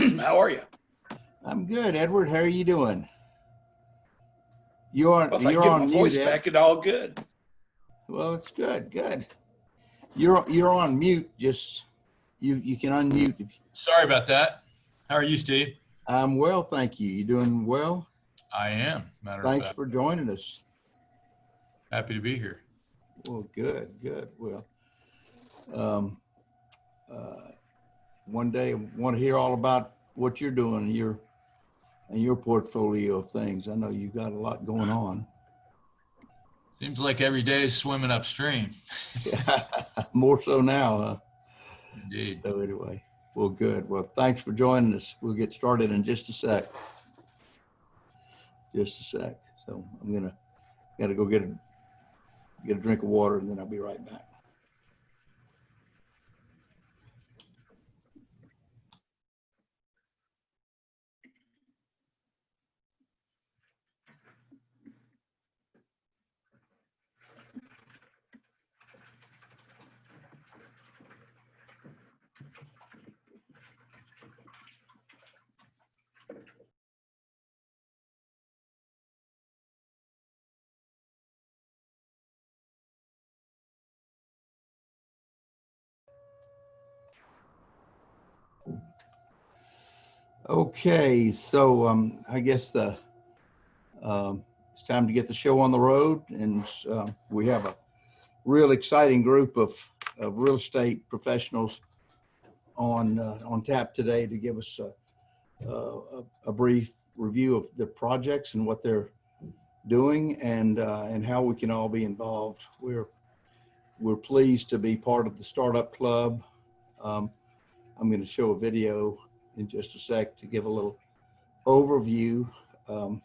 How are you? I'm good, Edward. How are you doing? You're Well, if I you're get on my mute, voice Ed. back, it's all good. Well, it's good. Good. You're on mute. Just you can unmute. Sorry about that. How are you, Steve? I'm well, thank you. You doing well? I am. Matter of Thanks fact, for joining us. happy to be here. Well, good. Well, um, one day I want to hear all about what you're doing in your portfolio of things. I know you've got a lot going on. Seems like every day is swimming upstream. More so now, huh? Indeed. So anyway, well, good. Well, thanks for joining us. We'll get started in just a sec. So I'm gotta go get a drink of water, and then I'll be right back. Okay, so I guess it's time to get the show on the road, and we have a real exciting group of real estate professionals on tap today to give us a brief review of the projects and what they're doing, and how we can all be involved. We're pleased to be part of the Startup Club. I'm going to show a video in just a sec to give a little overview. But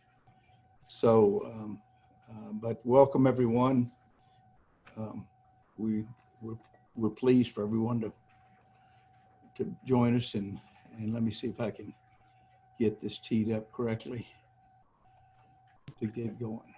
welcome everyone. We're pleased for everyone to join us, and let me see if I can get this teed up correctly to get going.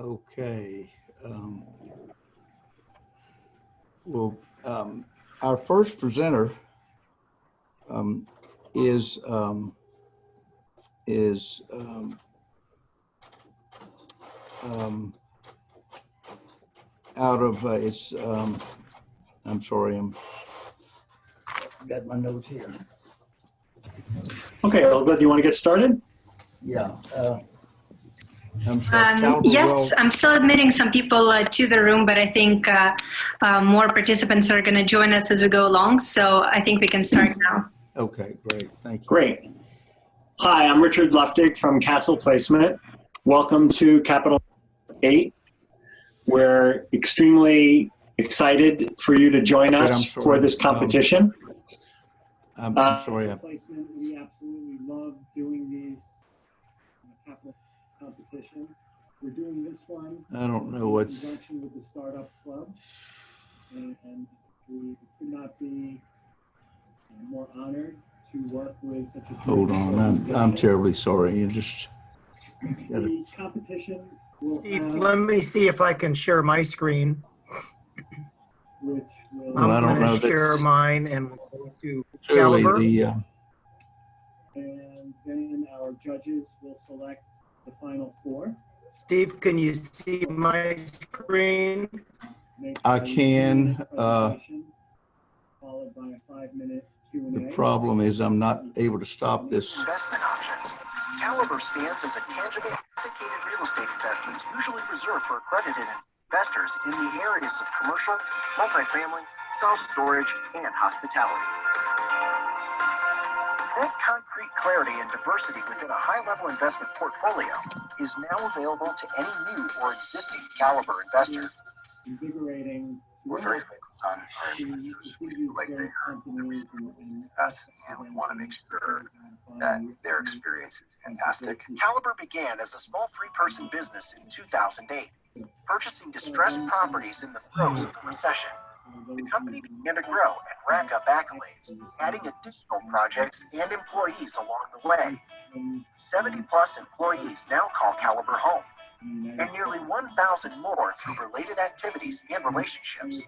Okay. Our first presenter is out of I'm sorry, got my notes here. Okay, all good. You want to get started? Yeah. I'm sorry. Yes, I'm still admitting some people to the room, but I think more participants are going to join us as we go along. So I think we can start now. Okay, great. Thank you. Great. Hi, I'm Richard Luftig from Castle Placement. Welcome to Capital 8. We're extremely excited for you to join us for this competition. I'm sorry. Placement, we absolutely love doing these capital competitions. We're doing this one. I don't know what's. In conjunction with the Startup Club, and we could not be more honored to work with such a. Hold on, I'm terribly sorry. You just. The competition. Steve, let me see if I can share my screen. Which will Well, I I'm don't going know to that share mine and we'll go to clearly Caliber. And then our judges will select the final four. Steve, can you see my screen? I can. Followed by a 5-minute Q&A. The problem is I'm not able to stop this. Investment options. Caliber stands as a tangible, sophisticated real estate investments usually reserved for accredited investors in the areas of commercial, multifamily, self-storage, and hospitality. That concrete clarity and diversity within a high-level investment portfolio is now available to any new or existing Caliber investor. Invigorating. We're very focused on our investors. We like they heard the reason we invest, and we want to make sure that their experience is fantastic. Caliber began as a small 3-person business in 2008, purchasing distressed properties in the throes of the recession. The company began to grow and rack up accolades, adding additional projects and employees along the way. 70-plus employees now call Caliber home, and nearly 1,000 more through related activities and relationships.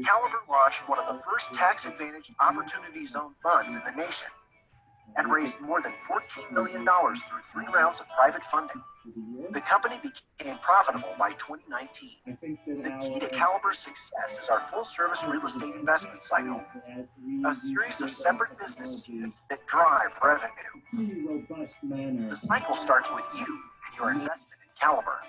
Caliber launched one of the first tax-advantaged Opportunity Zone funds in the nation and raised more than $14 million through 3 rounds of private funding. The company became profitable by 2019. The key to Caliber's success is our full-service real estate investment cycle, a series of separate business units that drive revenue. The cycle starts with you and your investment in Caliber.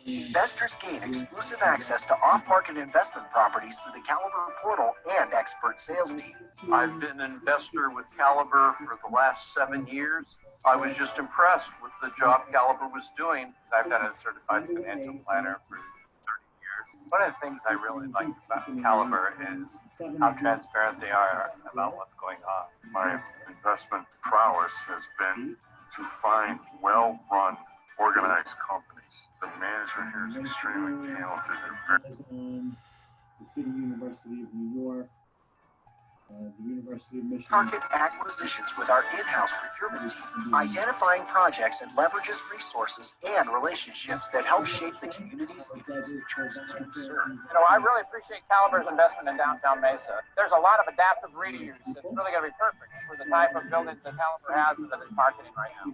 Investors gain exclusive access to off-market investment properties through the Caliber portal and expert sales team. I've been an investor with Caliber for the last 7 years. I was just impressed with the job Caliber was doing. I've been a certified financial planner for 30 years. One of the things I really liked about Caliber is how transparent they are about what's going on. My investment prowess has been to find well-run, organized companies. The management here is extremely talented. The City University of New York, the University of Michigan. Target acquisitions with our in-house procurement team, identifying projects and leverages resources and relationships that help shape the communities and constituencies we serve. You know, I really appreciate Caliber's investment in downtown Mesa. There's a lot of adaptive reuse. It's really going to be perfect for the type of buildings that Caliber has and that it's marketing right now.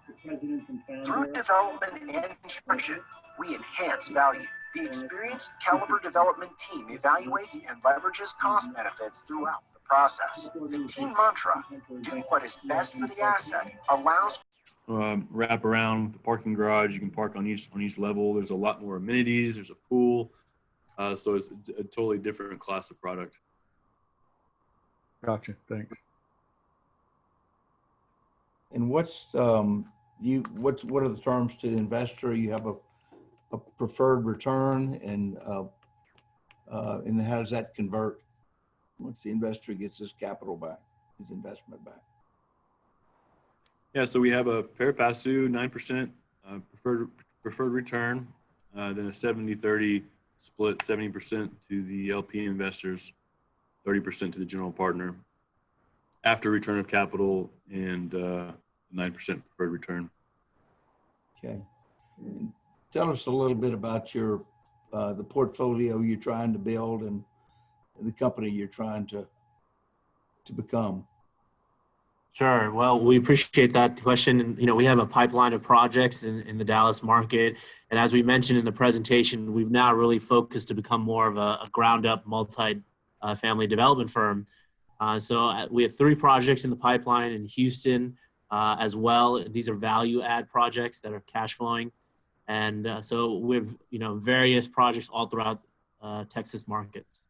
Through development and construction, we enhance value. The experienced Caliber development team evaluates and leverages cost benefits throughout the process. The team mantra, do what is best for the asset, allows wrap around with the parking garage. You can park on each level. There's a lot more amenities. There's a pool. So it's a totally different class of product. Gotcha. Thanks. And what's what are the terms to the investor? You have a preferred return, and how does that convert once the investor gets his capital back, his investment back? Yeah, so we have a pari passu 9% preferred return, then a 70-30 split, 70% to the LP investors, 30% to the general partner, after return of capital and 9% preferred return. Okay. And tell us a little bit about your the portfolio you're trying to build and the company you're trying to become. Sure. Well, we appreciate that question. And, you know, we have a pipeline of projects in the Dallas market. And as we mentioned in the presentation, we've now really focused to become more of a ground-up multi-family development firm. So we have 3 projects in the pipeline in Houston as well. These are value-add projects that are cash flowing. And so we have, you know, various projects all throughout Texas markets.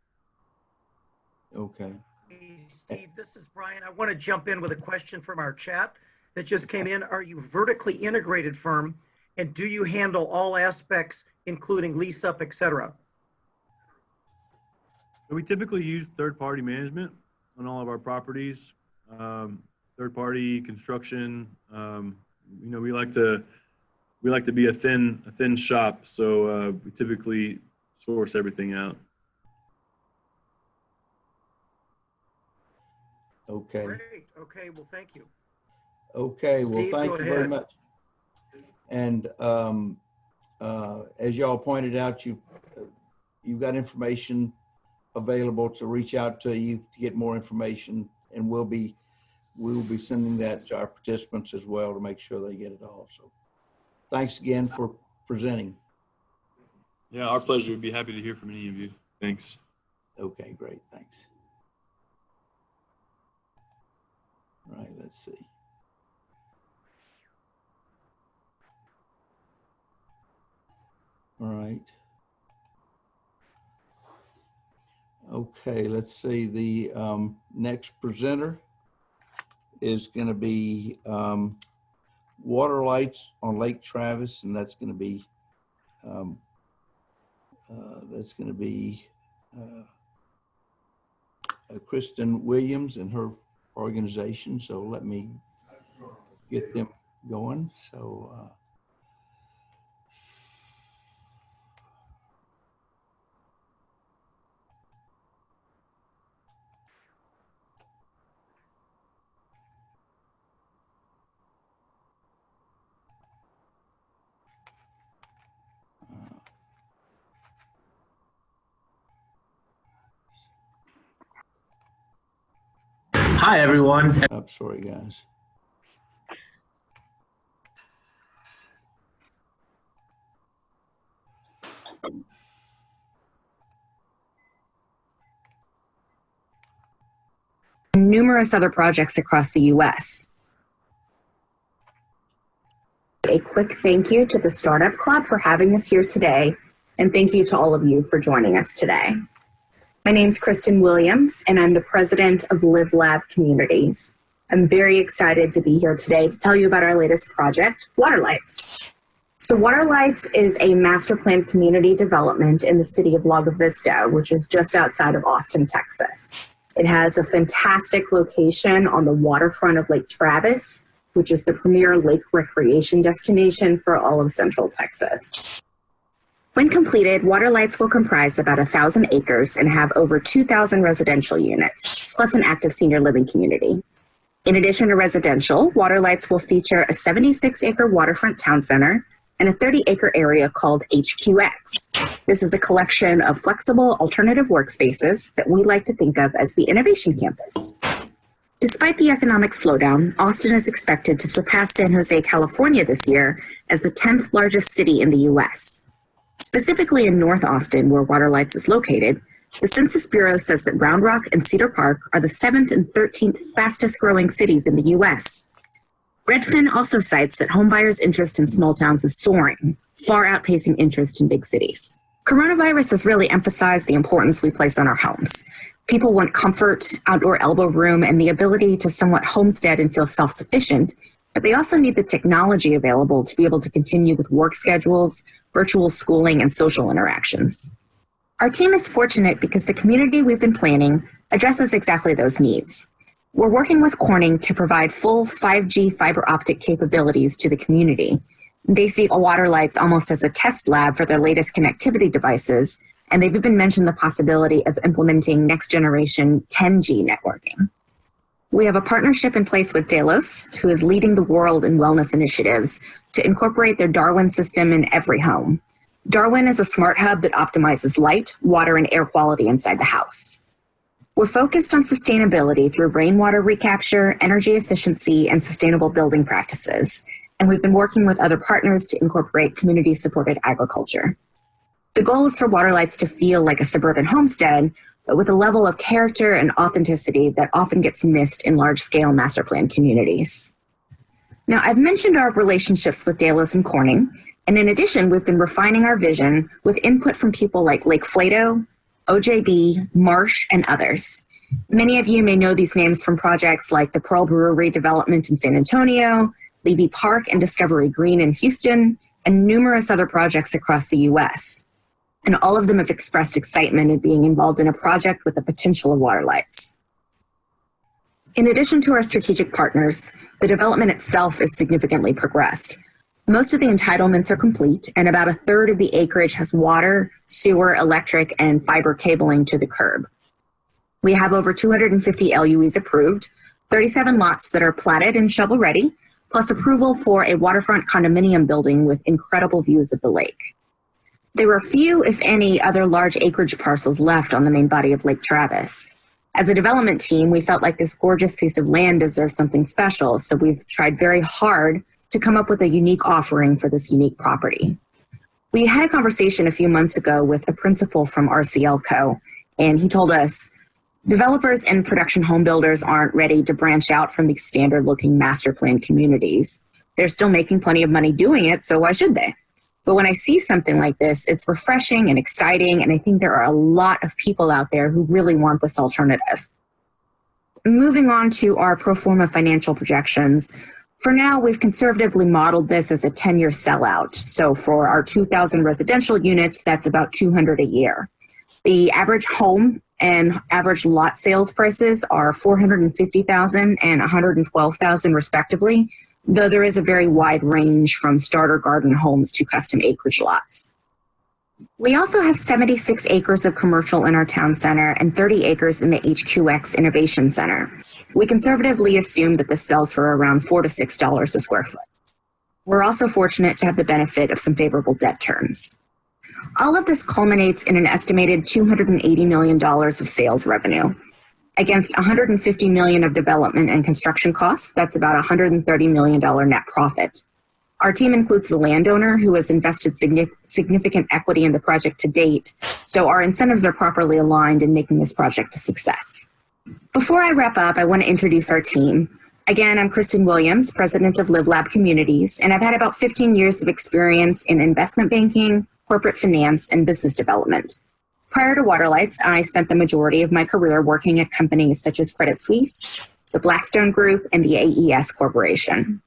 Okay. Hey, Steve, this is Brian. I want to jump in with a question from our chat that just came in. Are you a vertically integrated firm, and do you handle all aspects, including lease up, et cetera? We typically use third-party management on all of our properties, third-party construction. You know, we like to be a thin shop, so we typically source everything out. Okay. Great. Okay. Well, thank you. Okay. Well, Steve, thank go you very ahead. much. And as y'all pointed out, you've got information available to reach out to you to get more information, and we'll be sending that to our participants as well to make sure they get it all. So thanks again for presenting. Yeah, our pleasure. We'd be happy to hear from any of you. Thanks. Okay, great. Thanks. All right, let's see. All right. Okay, let's see. The next presenter is going to be water lights on Lake Travis, and that's going to be Kristen Williams and her organization. So let me get them going. So Hi, everyone. I'm sorry, guys. Numerous other projects across the U.S. A quick thank you to the Startup Club for having us here today, and thank you to all of you for joining us today. My name's Kristen Williams, and I'm the president of Live Lab Communities. I'm very excited to be here today to tell you about our latest project, Water Lights. So Water Lights is a master plan community development in the city of Lago Vista, which is just outside of Austin, Texas. It has a fantastic location on the waterfront of Lake Travis, which is the premier lake recreation destination for all of Central Texas. When completed, Water Lights will comprise about 1,000 acres and have over 2,000 residential units, plus an active senior living community. In addition to residential, Water Lights will feature a 76-acre waterfront town center and a 30-acre area called HQX. This is a collection of flexible alternative workspaces that we like to think of as the innovation campus. Despite the economic slowdown, Austin is expected to surpass San Jose, California this year as the 10th largest city in the U.S. Specifically in North Austin, where Water Lights is located, the Census Bureau says that Round Rock and Cedar Park are the 7th and 13th fastest growing cities in the U.S. Redfin also cites that homebuyers' interest in small towns is soaring, far outpacing interest in big cities. Coronavirus has really emphasized the importance we place on our homes. People want comfort, outdoor elbow room, and the ability to somewhat homestead and feel self-sufficient, but they also need the technology available to be able to continue with work schedules, virtual schooling, and social interactions. Our team is fortunate because the community we've been planning addresses exactly those needs. We're working with Corning to provide full 5G fiber optic capabilities to the community. They see Water Lights almost as a test lab for their latest connectivity devices, and they've even mentioned the possibility of implementing next generation 10G networking. We have a partnership in place with Delos, who is leading the world in wellness initiatives to incorporate their Darwin system in every home. Darwin is a smart hub that optimizes light, water, and air quality inside the house. We're focused on sustainability through rainwater recapture, energy efficiency, and sustainable building practices, and we've been working with other partners to incorporate community-supported agriculture. The goal is for Water Lights to feel like a suburban homestead, but with a level of character and authenticity that often gets missed in large-scale master plan communities. Now, I've mentioned our relationships with Delos and Corning, and in addition, we've been refining our vision with input from people like Lake Flato, OJB, Marsh, and others. Many of you may know these names from projects like the Pearl Brewery development in San Antonio, Levy Park and Discovery Green in Houston, and numerous other projects across the U.S. And all of them have expressed excitement in being involved in a project with the potential of Water Lights. In addition to our strategic partners, the development itself is significantly progressed. Most of the entitlements are complete, and about 1/3 of the acreage has water, sewer, electric, and fiber cabling to the curb. We have over 250 LUEs approved, 37 lots that are platted and shovel-ready, plus approval for a waterfront condominium building with incredible views of the lake. There were few, if any, other large acreage parcels left on the main body of Lake Travis. As a development team, we felt like this gorgeous piece of land deserves something special, so we've tried very hard to come up with a unique offering for this unique property. We had a conversation a few months ago with a principal from RCL Co., and he told us, developers and production home builders aren't ready to branch out from these standard-looking master plan communities. They're still making plenty of money doing it, so why should they? But when I see something like this, it's refreshing and exciting, and I think there are a lot of people out there who really want this alternative. Moving on to our pro forma financial projections, for now, we've conservatively modeled this as a 10-year sellout. So for our 2,000 residential units, that's about 200 a year. The average home and average lot sales prices are $450,000 and $112,000 respectively, though there is a very wide range from starter garden homes to custom acreage lots. We also have 76 acres of commercial in our town center and 30 acres in the HQX Innovation Center. We conservatively assume that this sells for around $4 to $6 a square foot. We're also fortunate to have the benefit of some favorable debt terms. All of this culminates in an estimated $280 million of sales revenue. Against $150 million of development and construction costs, that's about $130 million net profit. Our team includes the landowner who has invested significant equity in the project to date, so our incentives are properly aligned in making this project a success. Before I wrap up, I want to introduce our team. Again, I'm Kristen Williams, president of Live Lab Communities, and I've had about 15 years of experience in investment banking, corporate finance, and business development. Prior to Waterlights, I spent the majority of my career working at companies such as Credit Suisse, the Blackstone Group, and the AES Corporation.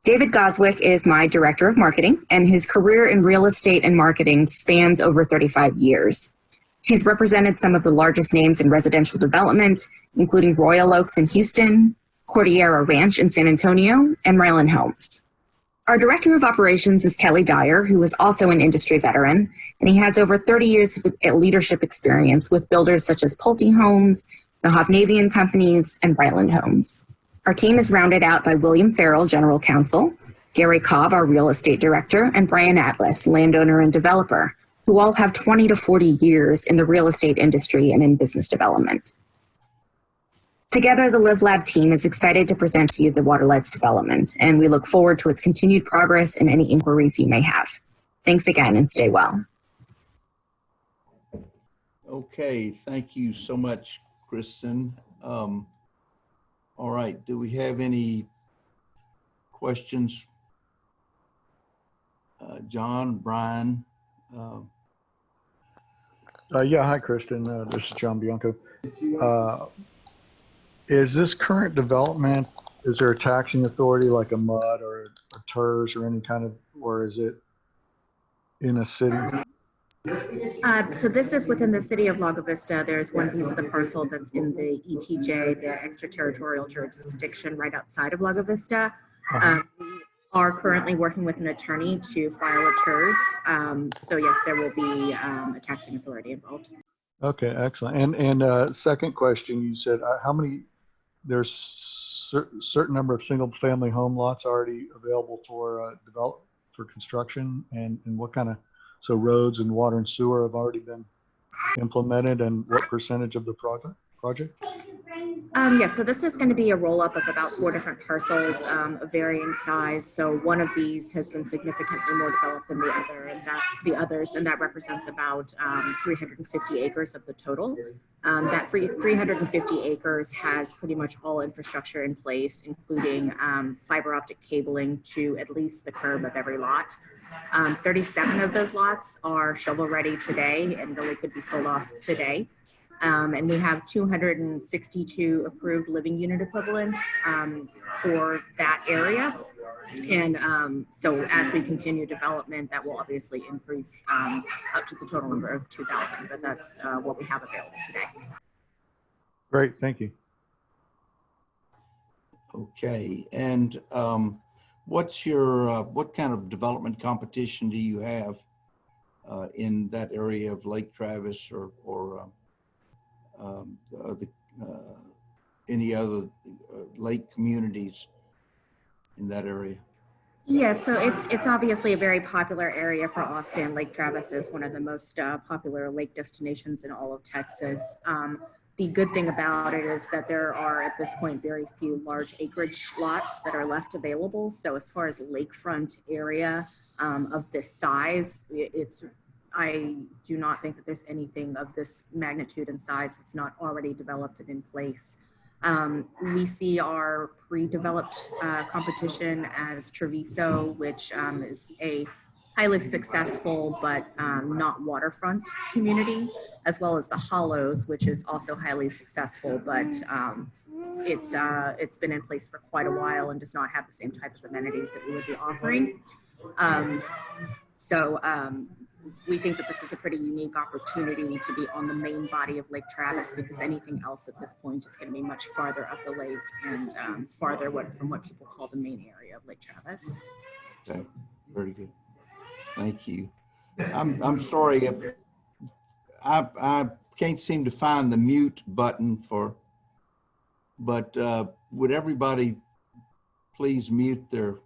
David Goswick is my director of marketing, and his career in real estate and marketing spans over 35 years. He's represented some of the largest names in residential development, including Royal Oaks in Houston, Cordillera Ranch in San Antonio, and Ryland Homes. Our director of operations is Kelly Dyer, who is also an industry veteran, and he has over 30 years of leadership experience with builders such as Pulte Homes, the Hovnavian Companies, and Ryland Homes. Our team is rounded out by William Farrell, general counsel, Gary Cobb, our real estate director, and Brian Atlas, landowner and developer, who all have 20 to 40 years in the real estate industry and in business development. Together, the Live Lab team is excited to present to you the Waterlights development, and we look forward to its continued progress and any inquiries you may have. Thanks again, and stay well. Okay, thank you so much, Kristen. All right, do we have any questions? John, Brian? Yeah, hi, Kristen. This is John Bianco. Is this current development, is there a taxing authority like a MUD or a TERS or any kind of, or is it in a city? So this is within the city of Lago Vista. There's one piece of the parcel that's in the ETJ, the extraterritorial jurisdiction right outside of Lago Vista. We are currently working with an attorney to file a TERS. So yes, there will be a taxing authority involved. Okay, excellent. And second question, you said how many, there's certain number of single family home lots already available for for construction, and what kind of, so roads and water and sewer have already been implemented, and what percentage of the project? Yes, so this is going to be a roll-up of about 4 different parcels of varying size. So one of these has been significantly more developed than the others, and that represents about 350 acres of the total. That 350 acres has pretty much all infrastructure in place, including fiber optic cabling to at least the curb of every lot. 37 of those lots are shovel ready today and really could be sold off today. And we have 262 approved living unit equivalents for that area. And so as we continue development, that will obviously increase up to the total number of 2,000, but that's what we have available today. Great, thank you. Okay, and what's your, what kind of development competition do you have in that area of Lake Travis or any other lake communities in that area? Yeah, so it's obviously a very popular area for Austin. Lake Travis is one of the most popular lake destinations in all of Texas. The good thing about it is that there are at this point very few large acreage lots that are left available. So as far as lakefront area of this size, I do not think that there's anything of this magnitude and size that's not already developed and in place. We see our pre-developed competition as Treviso, which is a highly successful but not waterfront community, as well as the Hollows, which is also highly successful, but it's been in place for quite a while and does not have the same type of amenities that we would be offering. We think that this is a pretty unique opportunity to be on the main body of Lake Travis, because anything else at this point is going to be much farther up the lake and farther from what people call the main area of Lake Travis. Okay, very good. Thank you. I'm sorry, I can't seem to find the mute button but would everybody please mute their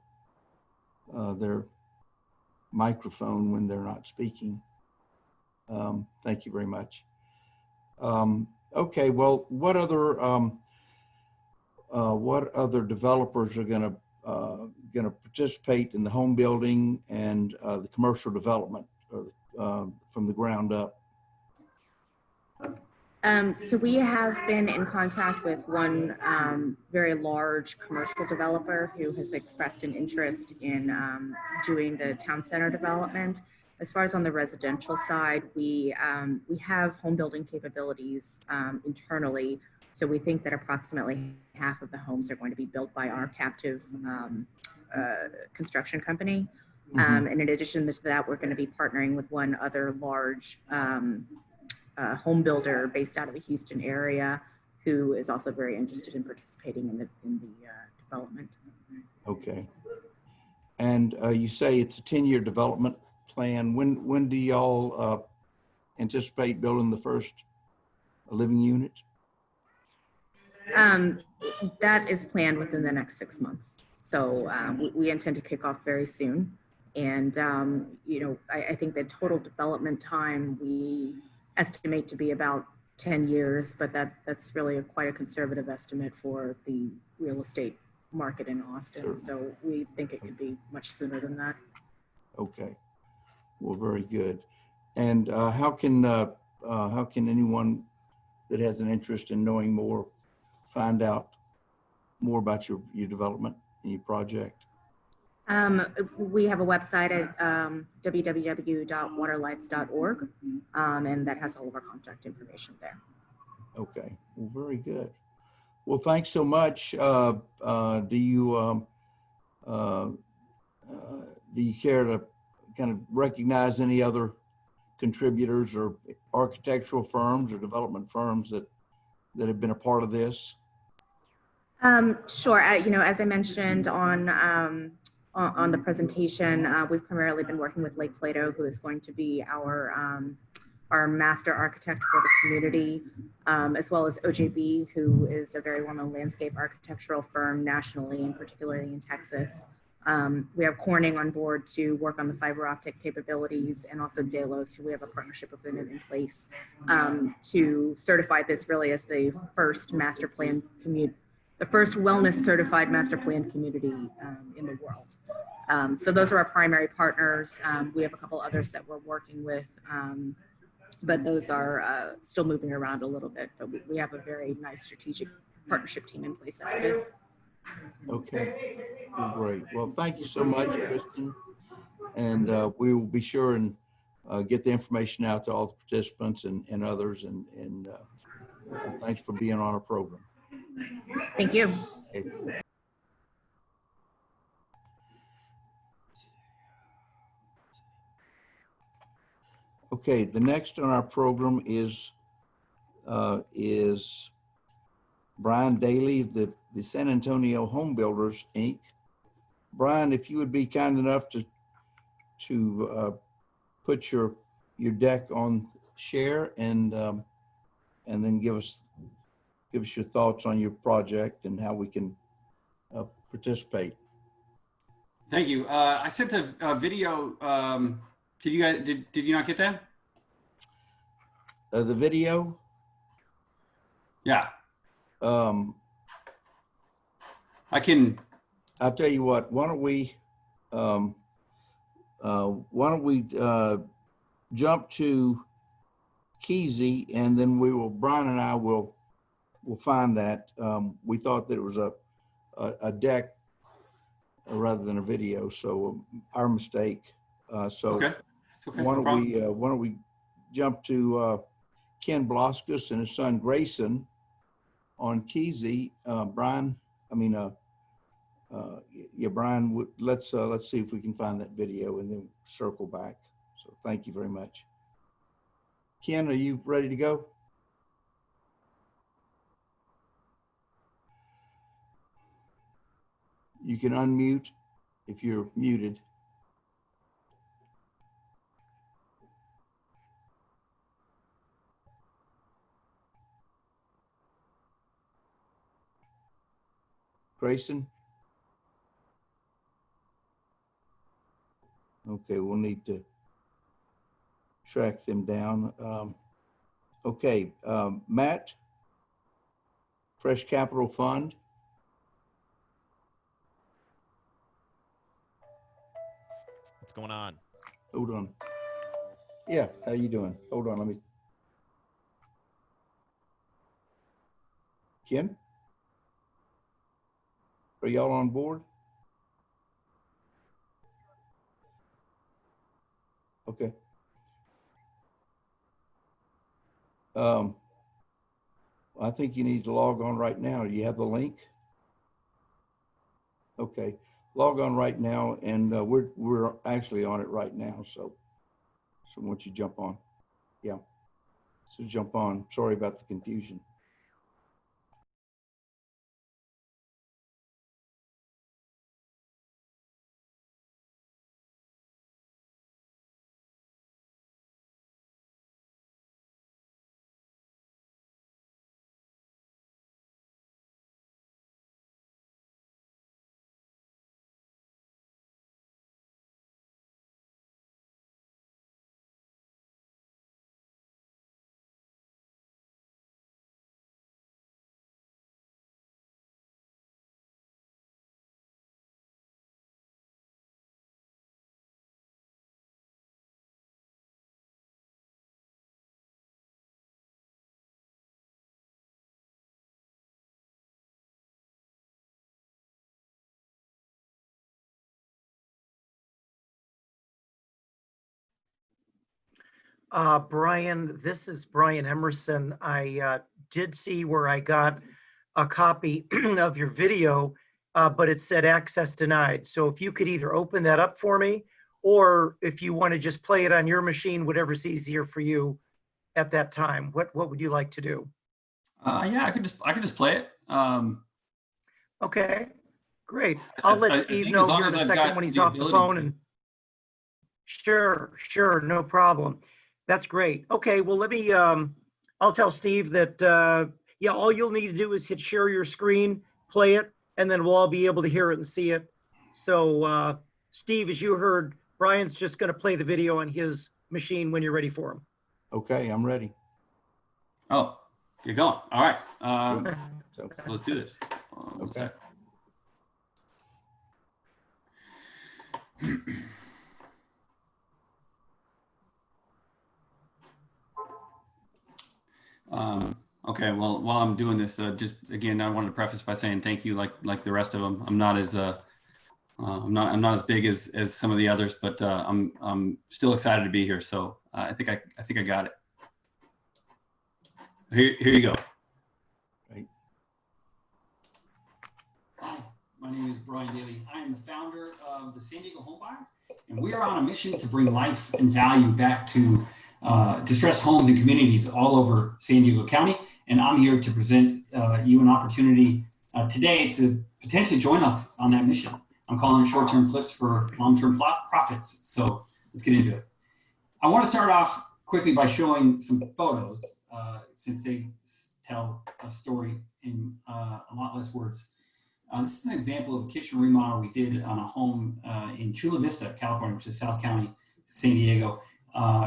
microphone when they're not speaking? Thank you very much. Okay, well, what other developers are going to participate in the home building and the commercial development from the ground up? So we have been in contact with one very large commercial developer who has expressed an interest in doing the town center development. As far as on the residential side, we have home building capabilities internally. So we think that approximately half of the homes are going to be built by our captive construction company. And in addition to that, we're going to be partnering with one other large home builder based out of the Houston area, who is also very interested in participating in the development. Okay. And you say it's a 10-year development plan. When do y'all anticipate building the first living unit? That is planned within the next 6 months. So we intend to kick off very soon. And, I think the total development time we estimate to be about 10 years, but that's really quite a conservative estimate for the real estate market in Austin. Sure. So we think it could be much sooner than that. Okay, well, very good. And how can anyone that has an interest in knowing more find out more about your development and your project? We have a website at www.waterlights.org, and that has all of our contact information there. Okay, well, very good. Well, thanks so much. Do you care to kind of recognize any other contributors or architectural firms or development firms that have been a part of this? Sure. As I mentioned on the presentation, we've primarily been working with Lake Plato, who is going to be our master architect for the community, as well as OJB, who is a very well-known landscape architectural firm nationally and particularly in Texas. We have Corning on board to work on the fiber optic capabilities, and also Delos, who we have a partnership agreement in place to certify this really as the first master plan community, the first wellness certified master plan community in the world. So those are our primary partners. We have a couple others that we're working with, but those are still moving around a little bit, but we have a very nice strategic partnership team in place as it is. Okay, well, great. Well, thank you so much, Kristen. And we will be sure and get the information out to all the participants and others. And thanks for being on our program. Thank you. Okay. Okay, the next on our program is Brian Daly, the San Antonio Home Builders, Inc. Brian, if you would be kind enough to put your deck on share and then give us your thoughts on your project and how we can participate. Thank you. I sent a video. Did you guys, did you not get that? The video? Yeah. I can. I'll tell you what. Why don't we jump to Keyzie, and then Brian and I will find that. We thought that it was a deck rather than a video, so our mistake. So okay. It's okay. why don't we jump to Ken Bloskus and his son Grayson on Keyzie. Brian, Brian, let's see if we can find that video and then circle back. So thank you very much. Ken, are you ready to go? You can unmute if you're muted. Grayson? Okay, we'll need to track them down. Okay, Matt, Fresh Capital Fund. What's going on? Hold on. Yeah, how you doing? Hold on, let me. Ken? Are y'all on board? Okay. I think you need to log on right now. Do you have the link? Okay, log on right now, and we're actually on it right now. So once you jump on, yeah. So jump on. Sorry about the confusion. Brian, this is Brian Emerson. I did see where I got a copy of your video, but it said access denied. So if you could either open that up for me, or if you want to just play it on your machine, whatever's easier for you at that time. What would you like to do? Yeah, I could just play it. Okay, great. I'll let Steve know here in a second when he's off the phone. And sure, no problem. That's great. Okay, well, let me, I'll tell Steve that, yeah, all you'll need to do is hit share your screen, play it, and then we'll all be able to hear it and see it. So, Steve, as you heard, Brian's just going to play the video on his machine when you're ready for him. Okay, I'm ready. Oh, you're going. All right. So let's do this. Okay. Okay, well, while I'm doing this, just again, I wanted to preface by saying thank you, like the rest of them. I'm not as I'm not as big as some of the others, but I'm still excited to be here. So I think I got it. Here you go. Right. Hi, my name is Brian Daly. I am the founder of the San Diego Home Buyer, and we are on a mission to bring life and value back to distressed homes and communities all over San Diego County. And I'm here to present you an opportunity today to potentially join us on that mission. I'm calling it short-term flips for long-term profits. So let's get into it. I want to start off quickly by showing some photos since they tell a story in a lot less words. This is an example of a kitchen remodel we did on a home in Chula Vista, California, which is South County, San Diego.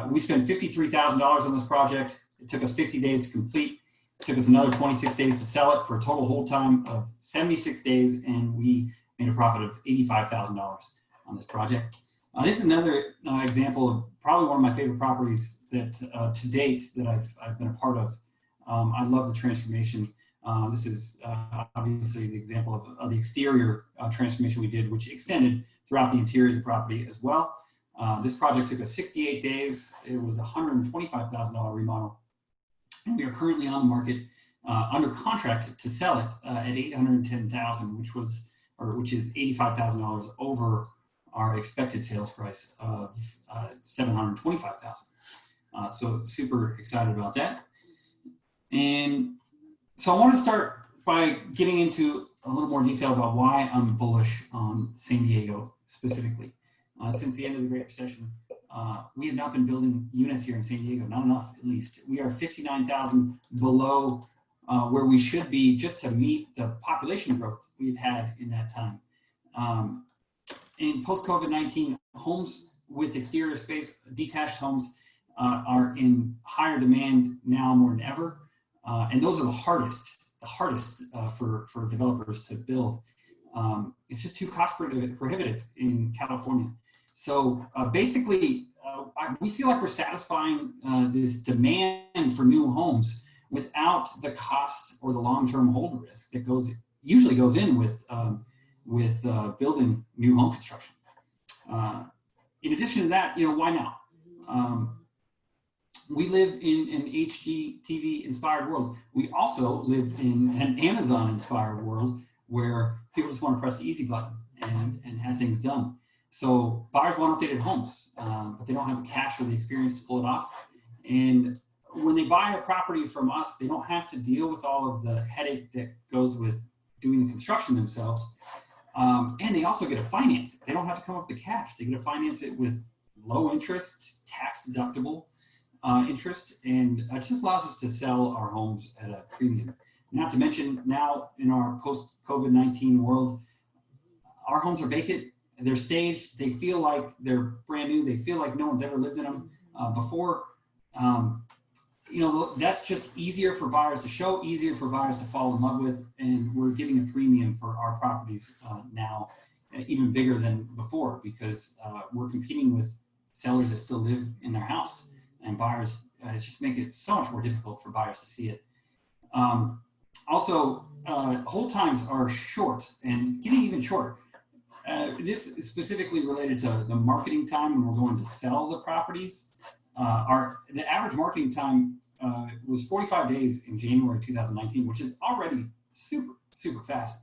We spent $53,000 on this project. It took us 50 days to complete. It took us another 26 days to sell it for a total hold time of 76 days, and we made a profit of $85,000 on this project. This is another example of probably one of my favorite properties that to date that I've been a part of. I love the transformation. This is obviously the example of the exterior transformation we did, which extended throughout the interior of the property as well. This project took us 68 days. It was a $125,000 remodel. And we are currently on the market under contract to sell it at $810,000, which is $85,000 over our expected sales price of $725,000. So super excited about that. And so I want to start by getting into a little more detail about why I'm bullish on San Diego specifically. Since the end of the Great Recession, we have not been building units here in San Diego, not enough at least. We are 59,000 below where we should be just to meet the population growth we've had in that time. In post-COVID-19, homes with exterior space, detached homes, are in higher demand now more than ever. And those are the hardest for developers to build. It's just too cost prohibitive in California. So basically, we feel like we're satisfying this demand for new homes without the cost or the long-term hold risk that usually goes in with building new home construction. In addition to that, why now? We live in an HGTV inspired world. We also live in an Amazon inspired world where people just want to press the easy button and have things done. So buyers want updated homes, but they don't have the cash or the experience to pull it off. And when they buy a property from us, they don't have to deal with all of the headache that goes with doing the construction themselves. And they also get to finance it. They don't have to come up with the cash. They get to finance it with low interest, tax deductible interest, and it just allows us to sell our homes at a premium. Not to mention now in our post-COVID-19 world, our homes are vacant, they're staged, they feel like they're brand new, they feel like no one's ever lived in them before. That's just easier for buyers to show, easier for buyers to fall in love with, and we're getting a premium for our properties now, even bigger than before, because we're competing with sellers that still live in their house, and buyers just make it so much more difficult for buyers to see it. Also, hold times are short and getting even shorter. This is specifically related to the marketing time when we're going to sell the properties. The average marketing time was 45 days in January 2019, which is already super fast.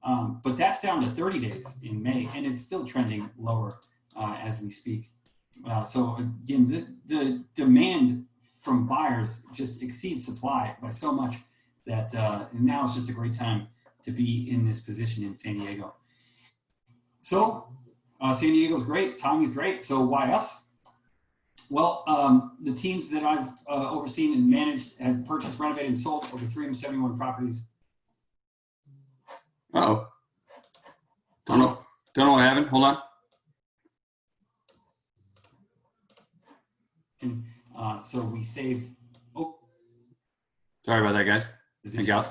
But that's down to 30 days in May, and it's still trending lower as we speak. So again, the demand from buyers just exceeds supply by so much that now is just a great time to be in this position in San Diego. So San Diego's great, timing's great, so why us? Well, the teams that I've overseen and managed have purchased, renovated, and sold over 371 properties. Uh-oh. Don't know what happened, hold on. So we save, sorry about that, guys. And gals.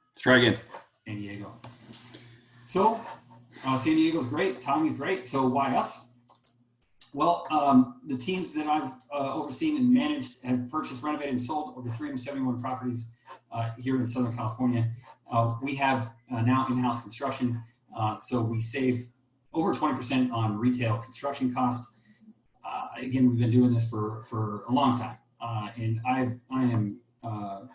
Let's try again. San Diego. So San Diego's great, timing's great, so why us? Well, the teams that I've overseen and managed have purchased, renovated, and sold over 371 properties here in Southern California. We have now in-house construction, so we save over 20% on retail construction costs. Again, we've been doing this for a long time, and I am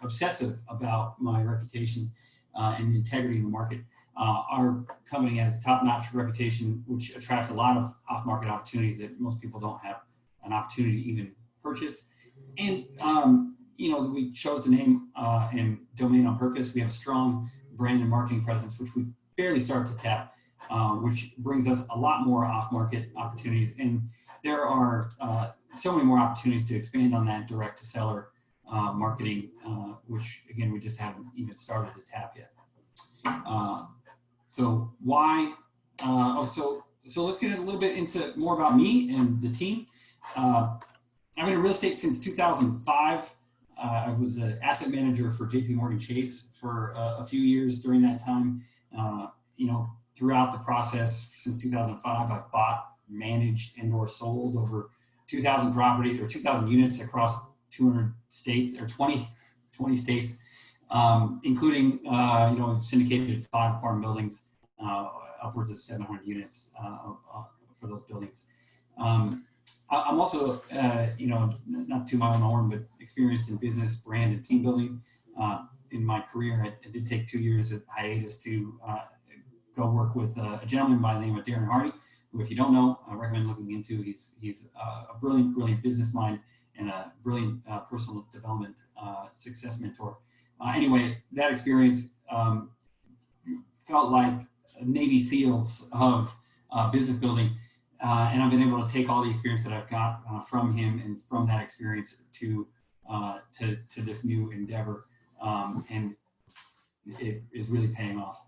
obsessive about my reputation and integrity in the market. Our company has a top-notch reputation, which attracts a lot of off-market opportunities that most people don't have an opportunity to even purchase. And we chose the name and domain on purpose. We have a strong brand and marketing presence, which we barely start to tap, which brings us a lot more off-market opportunities. And there are so many more opportunities to expand on that direct-to-seller marketing, which again, we just haven't even started to tap yet. So why? So let's get a little bit into more about me and the team. I've been in real estate since 2005. I was an asset manager for JP Chase for a few years during that time. Throughout the process since 2005, I've bought, managed, and/or sold over 2,000 properties or 2,000 units across 200 states or 20 states, including syndicated 5 apartment buildings, upwards of 700 units for those buildings. I'm also, not to my own horn, but experienced in business, brand, and team building. In my career, I did take 2 years of hiatus to go work with a gentleman by the name of Darren Hardy, who, if you don't know, I recommend looking into. He's a brilliant business mind and a brilliant personal development success mentor. Anyway, that experience felt like Navy SEALs of business building. And I've been able to take all the experience that I've got from him and from that experience to this new endeavor. And it is really paying off.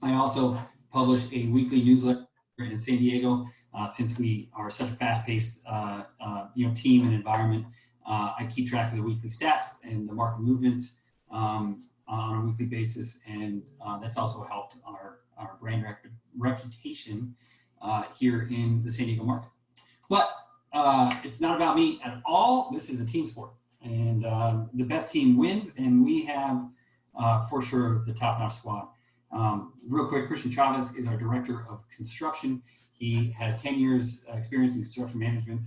I also publish a weekly newsletter in San Diego. Since we are such a fast-paced team and environment, I keep track of the weekly stats and the market movements on a weekly basis, and that's also helped our brand reputation here in the San Diego market. But it's not about me at all. This is a team sport, and the best team wins, and we have for sure the top-notch squad. Real quick, Christian Chavez is our director of construction. He has 10 years experience in construction management,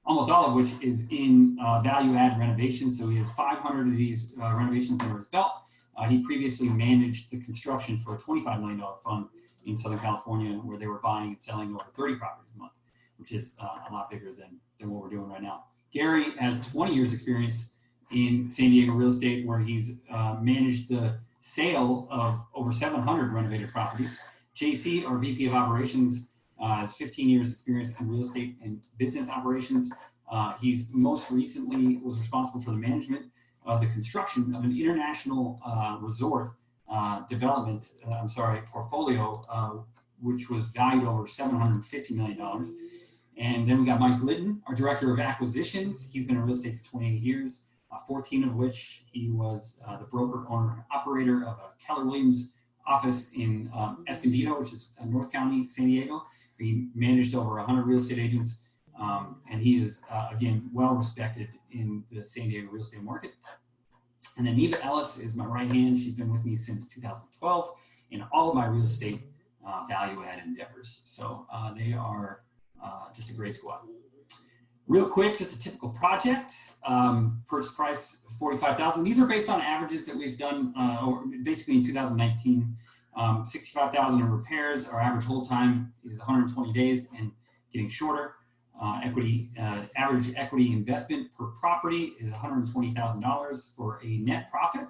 almost all of which is in value-add renovations. So he has 500 of these renovations under his belt. He previously managed the construction for a $25 million fund in Southern California, where they were buying and selling over 30 properties a month, which is a lot bigger than what we're doing right now. Gary has 20 years experience in San Diego real estate, where he's managed the sale of over 700 renovated properties. JC, our VP of operations, has 15 years experience in real estate and business operations. He's most recently was responsible for the management of the construction of an international resort portfolio, which was valued over $750 million. And then we got Mike Litton, our director of acquisitions. He's been in real estate for 28 years, 14 of which he was the broker, owner, and operator of a Keller Williams office in Escondido, which is North County, San Diego. He managed over 100 real estate agents, and he is, again, well respected in the San Diego real estate market. And then Eva Ellis is my right hand. She's been with me since 2012 in all of my real estate value-add endeavors. So they are just a great squad. Real quick, just a typical project. Purchase price $45,000. These are based on averages that we've done basically in 2019. $65,000 in repairs. Our average hold time is 120 days and getting shorter. Average equity investment per property is $120,000 for a net profit.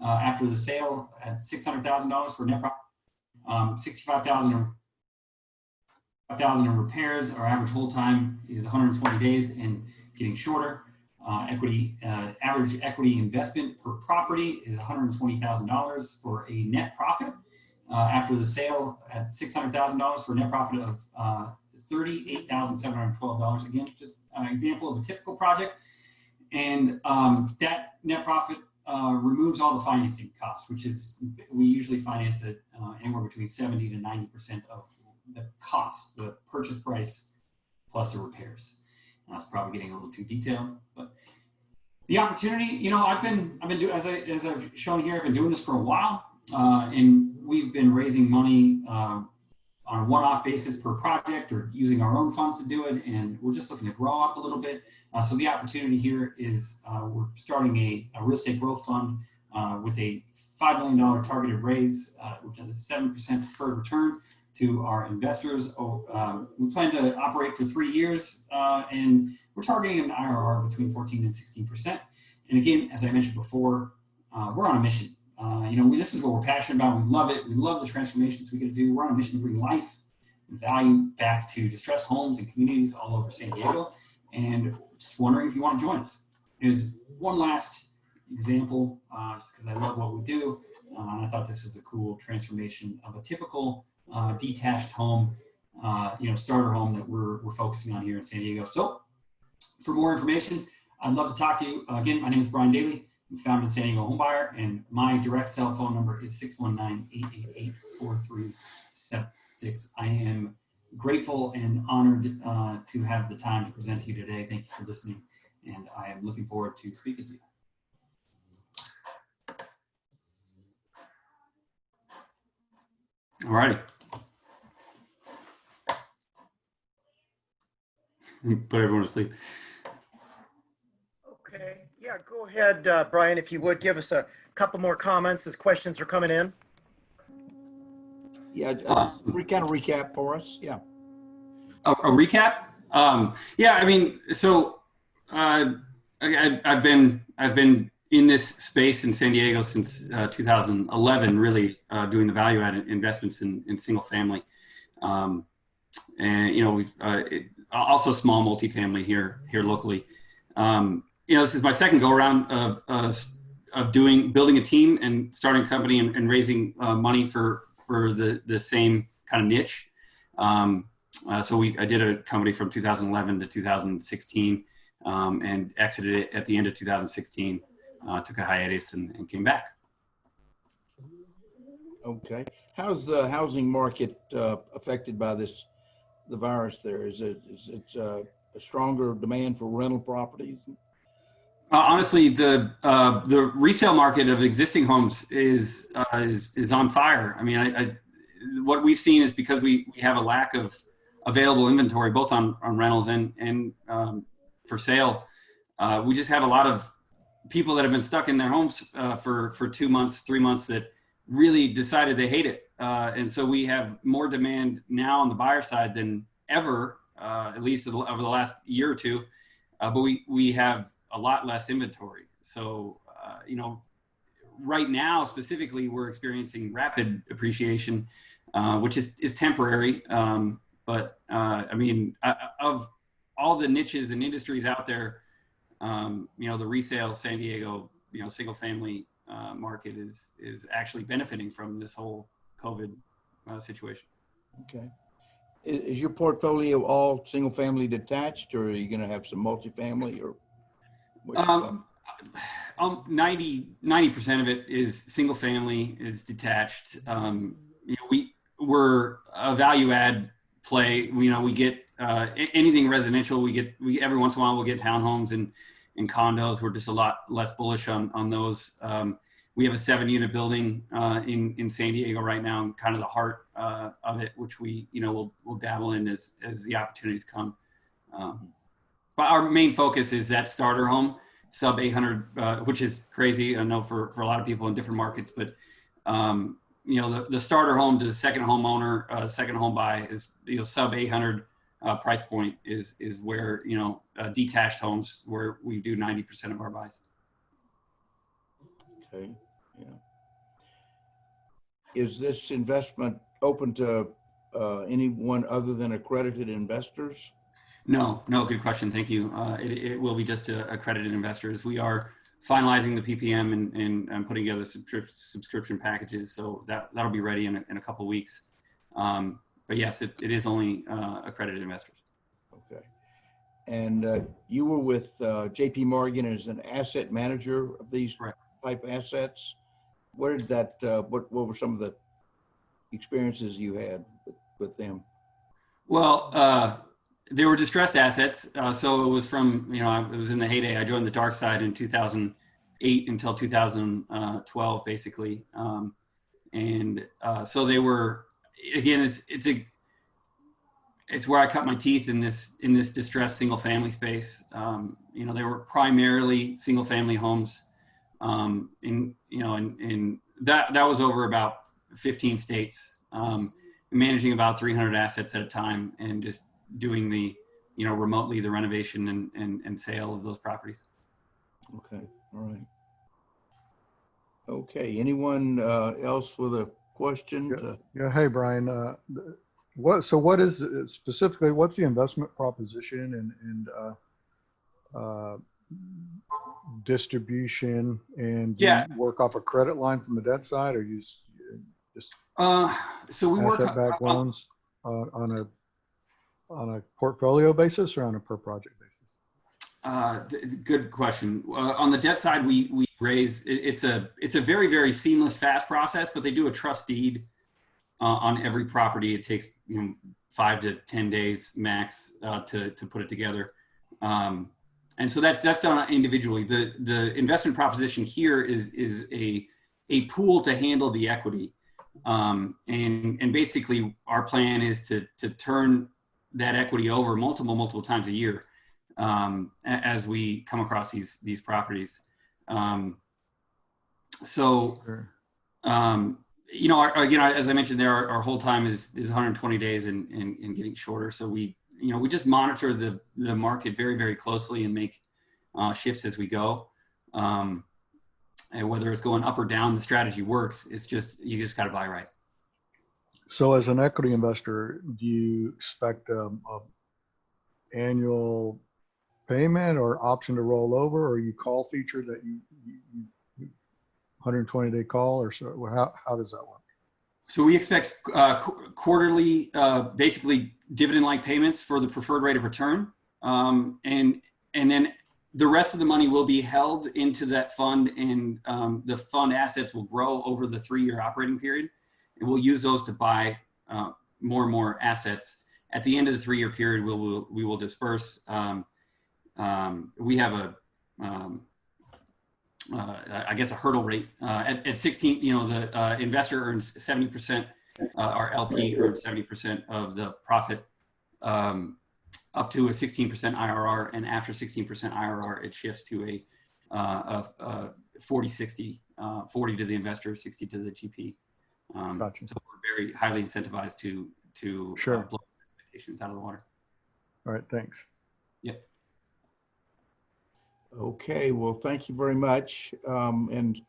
After the sale at $600,000 for net profit. $65,000 in repairs. Our average hold time is 120 days and getting shorter. Average equity investment per property is $120,000 for a net profit. After the sale at $600,000 for a net profit of $38,712. Again, just an example of a typical project. And that net profit removes all the financing costs, which is, we usually finance it anywhere between 70 to 90% of the cost, the purchase price plus the repairs. That's probably getting a little too detailed, but the opportunity, I've been doing, as I've shown here, I've been doing this for a while, and we've been raising money on a one-off basis per project or using our own funds to do it, and we're just looking to grow up a little bit. So the opportunity here is we're starting a real estate growth fund with a $5 million targeted raise, which is a 7% preferred return to our investors. We plan to operate for 3 years, and we're targeting an IRR between 14 and 16%. And again, as I mentioned before, we're on a mission. This is what we're passionate about. We love it. We love the transformations we get to do. We're on a mission to bring life and value back to distressed homes and communities all over San Diego. And just wondering if you want to join us. Here's one last example, just because I love what we do. And I thought this was a cool transformation of a typical detached home, starter home that we're focusing on here in San Diego. So for more information, I'd love to talk to you. Again, my name is Brian Daly. I'm founder of San Diego Homebuyer, and my direct cell phone number is 619-888-4376. I am grateful and honored to have the time to present to you today. Thank you for listening, and I am looking forward to speaking to you. All righty. Put everyone to sleep. Okay, yeah, go ahead, Brian, if you would give us a couple more comments as questions are coming in. Yeah, kind of recap for us. Yeah. A recap? Yeah, I mean, so I've been in this space in San Diego since 2011, really doing the value-added investments in single family, and we've also small multifamily here locally. This is my second go around of building a team and starting a company and raising money for the same kind of niche. So I did a company from 2011 to 2016 and exited it at the end of 2016. Took a hiatus and came back. Okay. How's the housing market affected by the virus there? Is it a stronger demand for rental properties? Honestly, the resale market of existing homes is on fire. I mean, what we've seen is because we have a lack of available inventory, both on rentals and for sale. We just have a lot of people that have been stuck in their homes for 2 months, 3 months that really decided they hate it. And so we have more demand now on the buyer side than ever, at least over the last year or two. But we have a lot less inventory. So, right now specifically, we're experiencing rapid appreciation, which is temporary. But I mean, of all the niches and industries out there, the resale San Diego, single family market is actually benefiting from this whole COVID situation. Okay. Is your portfolio all single family detached, or are you going to have some multifamily, or? 90% of it is single family, is detached. We're a value add play. We get anything residential. We every once in a while we'll get townhomes and condos. We're just a lot less bullish on those. We have a 7-unit building in San Diego right now, kind of the heart of it, which we'll dabble in as the opportunities come. But our main focus is that starter home, sub 800, which is crazy. I know for a lot of people in different markets, but the starter home to the second homeowner, second home buy is sub 800 price point is where detached homes where we do 90% of our buys. Okay, yeah. Is this investment open to anyone other than accredited investors? No, good question. Thank you. It will be just accredited investors. We are finalizing the PPM and putting together subscription packages. So that'll be ready in a couple of weeks. But yes, it is only accredited investors. Okay. And you were with JP Morgan as an asset manager of these type assets. Where did that, what were some of the experiences you had with them? Well, they were distressed assets. So it was from, it was in the heyday. I joined the dark side in 2008 until 2012, basically. So they were, again, it's where I cut my teeth in this distressed single family space. They were primarily single family homes. And that was over about 15 states, managing about 300 assets at a time and just doing the, remotely the renovation and sale of those properties. Okay. All right. Okay. Anyone else with a question? Yeah. Hey, Brian, what is specifically, what's the investment proposition and distribution, and do Yeah. you work off a credit line from the debt side, or you just So we work asset-backed loans on a portfolio basis or on a per project basis? Good question. On the debt side, we raise. It's a very, very seamless, fast process, but they do a trust deed on every property. It takes 5 to 10 days max to put it together. And so that's done individually. The investment proposition here is a pool to handle the equity. And basically our plan is to turn that equity over multiple times a year as we come across these properties. Again, as I mentioned, our hold time is 120 days and getting shorter. So we just monitor the market very, very closely and make shifts as we go. And whether it's going up or down, the strategy works. It's just, you just got to buy right. So as an equity investor, do you expect a annual payment or option to roll over, or you call feature that you 120-day call, or so? How does that work? So we expect quarterly, basically dividend-like payments for the preferred rate of return. And then the rest of the money will be held into that fund, and the fund assets will grow over the 3-year operating period. And we'll use those to buy more and more assets. At the end of the 3-year period, we will disperse. We have I guess a hurdle rate at 16. The investor earns 70%. Our LP earns 70% of the profit, up to a 16% IRR, and after 16% IRR, it shifts to a 40-60, 40 to the investor, 60 to the GP. Gotcha. So we're very highly incentivized to Sure. blow expectations out of the water. All right, thanks. Yep. Okay, well, thank you very much. And do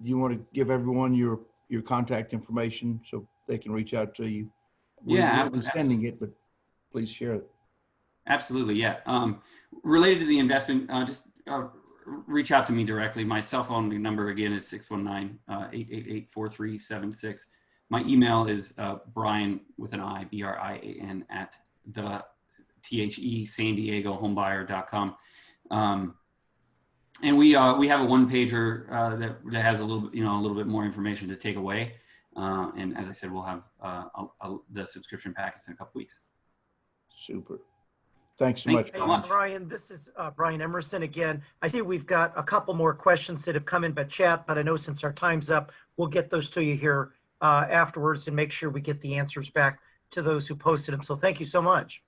you want to give everyone your contact information so they can reach out to you? Yeah, we'll be sending it, but please share it. Absolutely, yeah. Related to the investment, just reach out to me directly. My cell phone number again is 619-888-4376. My email is Brian with an I, BRIAN at the San Diego homebuyer.com. And we have a one pager that has a little bit more information to take away. And as I said, we'll have the subscription packets in a couple weeks. Super. Thanks so much. Hey, Brian, this is Brian Emerson again. I see we've got a couple more questions that have come in by chat, but I know since our time's up, we'll get those to you here afterwards and make sure we get the answers back to those who posted them. So thank you so much.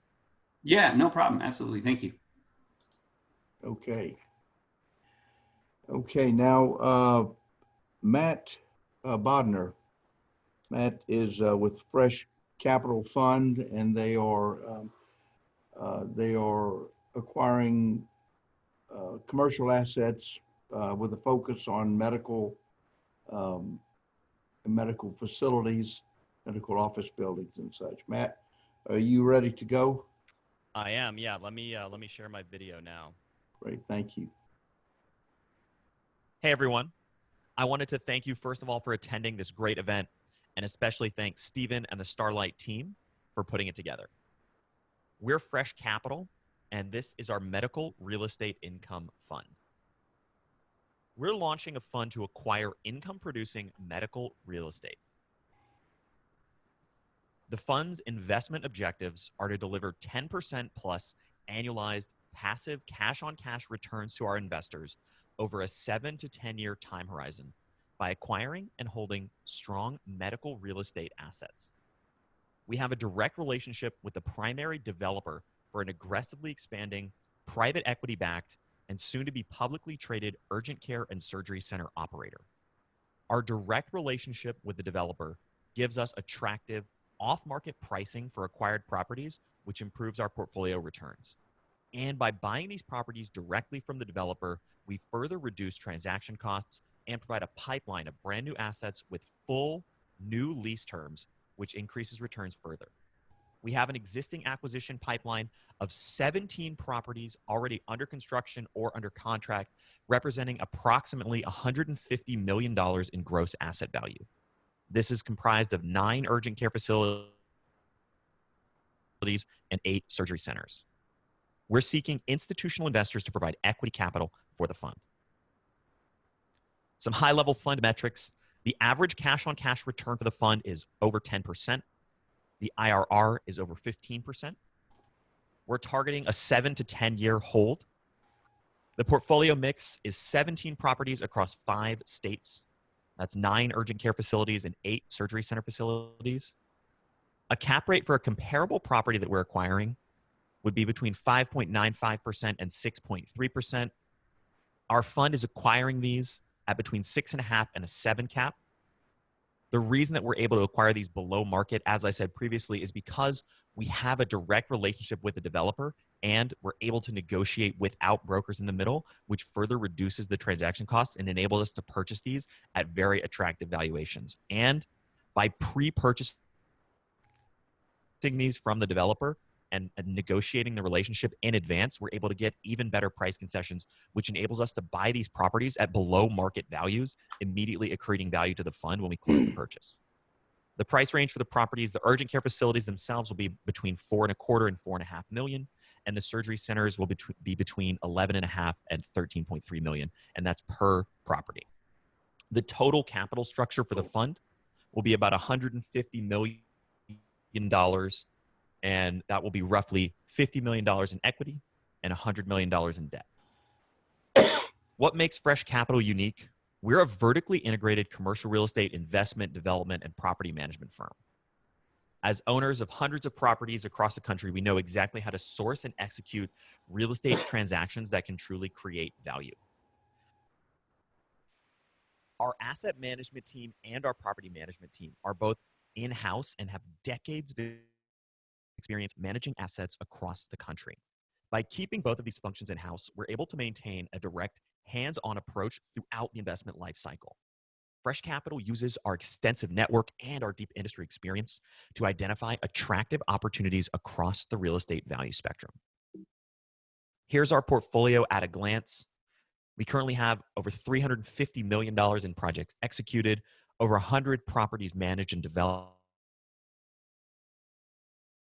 Yeah, no problem. Absolutely. Thank you. Okay. Okay, now Matt Bodnar. Matt is with Fresh Capital Fund, and they are acquiring commercial assets with a focus on medical facilities, medical office buildings and such. Matt, are you ready to go? I am, yeah. Let me share my video now. Great, thank you. Hey everyone. I wanted to thank you first of all for attending this great event, and especially thank Stephen and the Starlight team for putting it together. We're Fresh Capital, and this is our Medical Real Estate Income Fund. We're launching a fund to acquire income-producing medical real estate. The fund's investment objectives are to deliver 10% plus annualized passive cash-on-cash returns to our investors over a 7 to 10-year time horizon by acquiring and holding strong medical real estate assets. We have a direct relationship with the primary developer for an aggressively expanding, private equity-backed, and soon-to-be publicly traded urgent care and surgery center operator. Our direct relationship with the developer gives us attractive off-market pricing for acquired properties, which improves our portfolio returns. And by buying these properties directly from the developer, we further reduce transaction costs and provide a pipeline of brand new assets with full new lease terms, which increases returns further. We have an existing acquisition pipeline of 17 properties already under construction or under contract, representing approximately $150 million in gross asset value. This is comprised of 9 urgent care facilities and 8 surgery centers. We're seeking institutional investors to provide equity capital for the fund. Some high-level fund metrics. The average cash-on-cash return for the fund is over 10%. The IRR is over 15%. We're targeting a 7 to 10-year hold. The portfolio mix is 17 properties across 5 states. That's 9 urgent care facilities and 8 surgery center facilities. A cap rate for a comparable property that we're acquiring would be between 5.95% and 6.3%. Our fund is acquiring these at between 6.5 and a 7 cap. The reason that we're able to acquire these below market, as I said previously, is because we have a direct relationship with the developer and we're able to negotiate without brokers in the middle, which further reduces the transaction costs and enables us to purchase these at very attractive valuations. And by pre-purchasing these from the developer and negotiating the relationship in advance, we're able to get even better price concessions, which enables us to buy these properties at below market values, immediately accreting value to the fund when we close the purchase. The price range for the properties, the urgent care facilities themselves will be between $4.25 and $4.5 million, and the surgery centers will be between $11.5 and $13.3 million, and that's per property. The total capital structure for the fund will be about $150 million, and that will be roughly $50 million in equity and $100 million in debt. What makes Fresh Capital unique? We're a vertically integrated commercial real estate investment, development, and property management firm. As owners of hundreds of properties across the country, we know exactly how to source and execute real estate transactions that can truly create value. Our asset management team and our property management team are both in-house and have decades of experience managing assets across the country. By keeping both of these functions in-house, we're able to maintain a direct, hands-on approach throughout the investment life cycle. Fresh Capital uses our extensive network and our deep industry experience to identify attractive opportunities across the real estate value spectrum. Here's our portfolio at a glance. We currently have over $350 million in projects executed, over 100 properties managed and developed,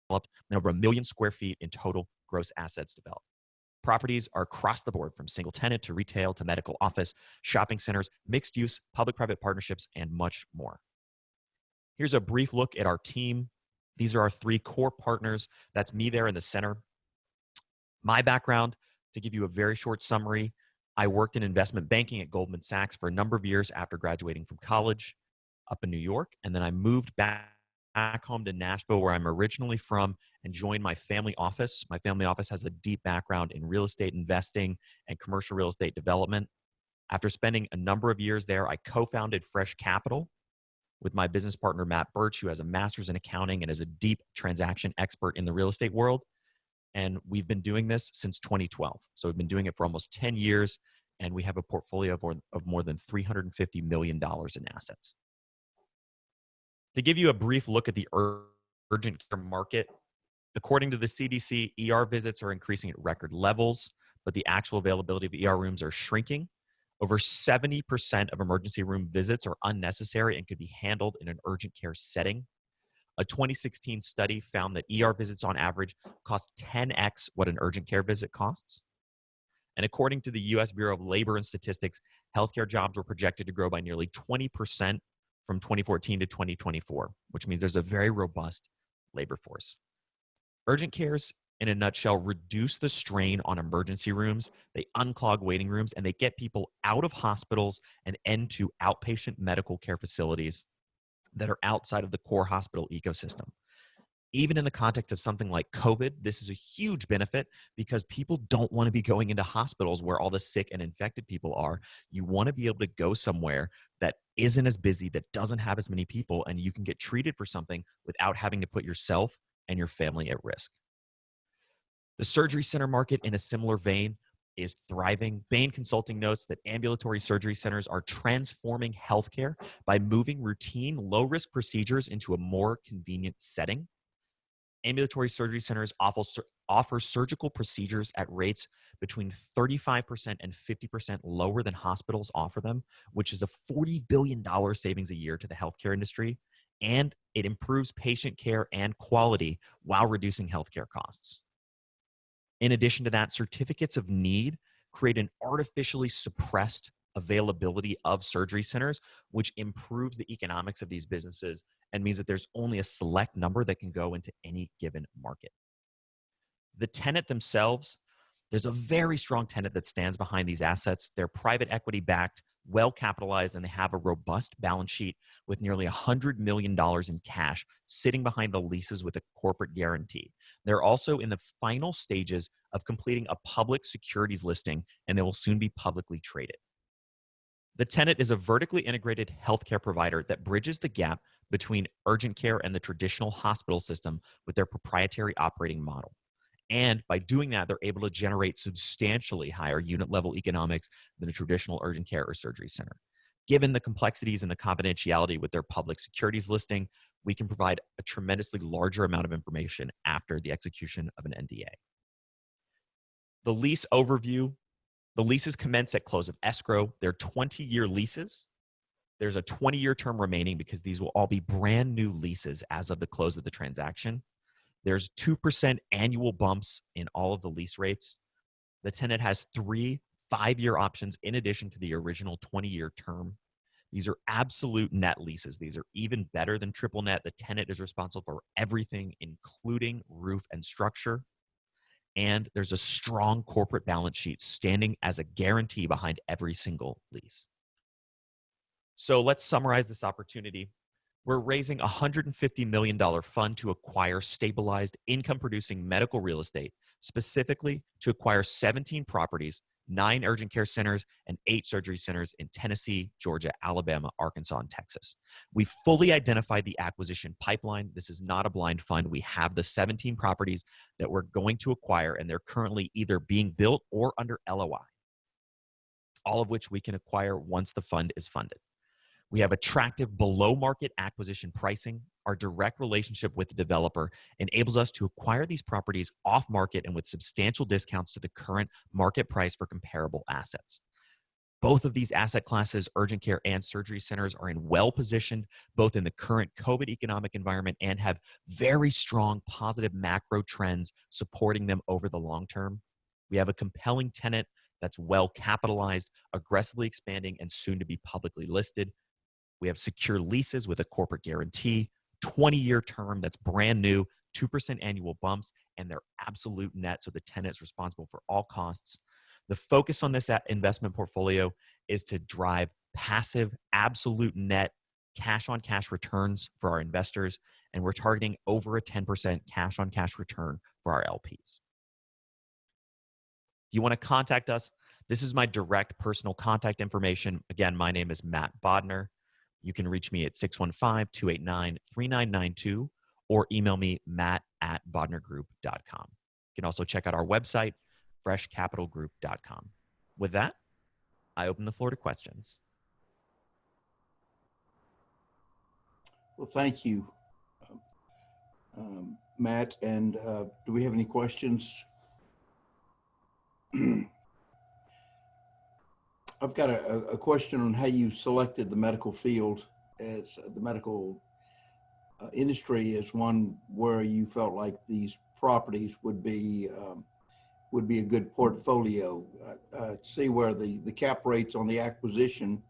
and over 1 million square feet in total gross assets developed. Properties are across the board, from single tenant to retail to medical office, shopping centers, mixed use, public-private partnerships, and much more. Here's a brief look at our team. These are our 3 core partners. That's me there in the center. My background, to give you a very short summary, I worked in investment banking at Goldman Sachs for a number of years after graduating from college up in New York, and then I moved back home to Nashville, where I'm originally from, and joined my family office. My family office has a deep background in real estate investing and commercial real estate development. After spending a number of years there, I co-founded Fresh Capital with my business partner, Matt Birch, who has a master's in accounting and is a deep transaction expert in the real estate world. And we've been doing this since 2012. So we've been doing it for almost 10 years, and we have a portfolio of more than $350 million in assets. To give you a brief look at the urgent care market, according to the CDC, ER visits are increasing at record levels, but the actual availability of ER rooms are shrinking. Over 70% of emergency room visits are unnecessary and could be handled in an urgent care setting. A 2016 study found that ER visits on average cost 10x what an urgent care visit costs. And according to the U.S. Bureau of Labor and Statistics, healthcare jobs were projected to grow by nearly 20% from 2014 to 2024, which means there's a very robust labor force. Urgent cares, in a nutshell, reduce the strain on emergency rooms. They unclog waiting rooms, and they get people out of hospitals and into outpatient medical care facilities that are outside of the core hospital ecosystem. Even in the context of something like COVID, this is a huge benefit because people don't want to be going into hospitals where all the sick and infected people are. You want to be able to go somewhere that isn't as busy, that doesn't have as many people, and you can get treated for something without having to put yourself and your family at risk. The surgery center market, in a similar vein, is thriving. Bain Consulting notes that ambulatory surgery centers are transforming healthcare by moving routine, low-risk procedures into a more convenient setting. Ambulatory surgery centers offer surgical procedures at rates between 35% and 50% lower than hospitals offer them, which is a $40 billion savings a year to the healthcare industry. And it improves patient care and quality while reducing healthcare costs. In addition to that, certificates of need create an artificially suppressed availability of surgery centers, which improves the economics of these businesses and means that there's only a select number that can go into any given market. The tenant themselves, there's a very strong tenant that stands behind these assets. They're private equity backed, well capitalized, and they have a robust balance sheet with nearly $100 million in cash sitting behind the leases with a corporate guarantee. They're also in the final stages of completing a public securities listing, and they will soon be publicly traded. The tenant is a vertically integrated healthcare provider that bridges the gap between urgent care and the traditional hospital system with their proprietary operating model. And by doing that, they're able to generate substantially higher unit level economics than a traditional urgent care or surgery center. Given the complexities and the confidentiality with their public securities listing, we can provide a tremendously larger amount of information after the execution of an NDA. The lease overview. The leases commence at close of escrow. They're 20-year leases. There's a 20-year term remaining because these will all be brand new leases as of the close of the transaction. There's 2% annual bumps in all of the lease rates. The tenant has 3 5-year options in addition to the original 20-year term. These are absolute net leases. These are even better than triple net. The tenant is responsible for everything, including roof and structure. And there's a strong corporate balance sheet standing as a guarantee behind every single lease. So let's summarize this opportunity. We're raising a $150 million fund to acquire stabilized income-producing medical real estate, specifically to acquire 17 properties, 9 urgent care centers, and 8 surgery centers in Tennessee, Georgia, Alabama, Arkansas, and Texas. We fully identified the acquisition pipeline. This is not a blind fund. We have the 17 properties that we're going to acquire, and they're currently either being built or under LOI, all of which we can acquire once the fund is funded. We have attractive below-market acquisition pricing. Our direct relationship with the developer enables us to acquire these properties off-market and with substantial discounts to the current market price for comparable assets. Both of these asset classes, urgent care and surgery centers, are in well-positioned both in the current COVID economic environment and have very strong positive macro trends supporting them over the long term. We have a compelling tenant that's well-capitalized, aggressively expanding, and soon to be publicly listed. We have secure leases with a corporate guarantee, 20-year term that's brand new, 2% annual bumps, and they're absolute net, so the tenant is responsible for all costs. The focus on this investment portfolio is to drive passive, absolute net cash-on-cash returns for our investors, and we're targeting over a 10% cash-on-cash return for our LPs. If you want to contact us, this is my direct personal contact information. Again, my name is Matt Bodnar. You can reach me at 615-289-3992 or email me matt@bodnargroup.com. You can also check out our website, freshcapitalgroup.com. With that, I open the floor to questions. Well, thank you, Matt. And do we have any questions? I've got a question on how you selected the medical field as the medical industry as one where you felt like these properties would be a good portfolio. See where the cap rates on the acquisition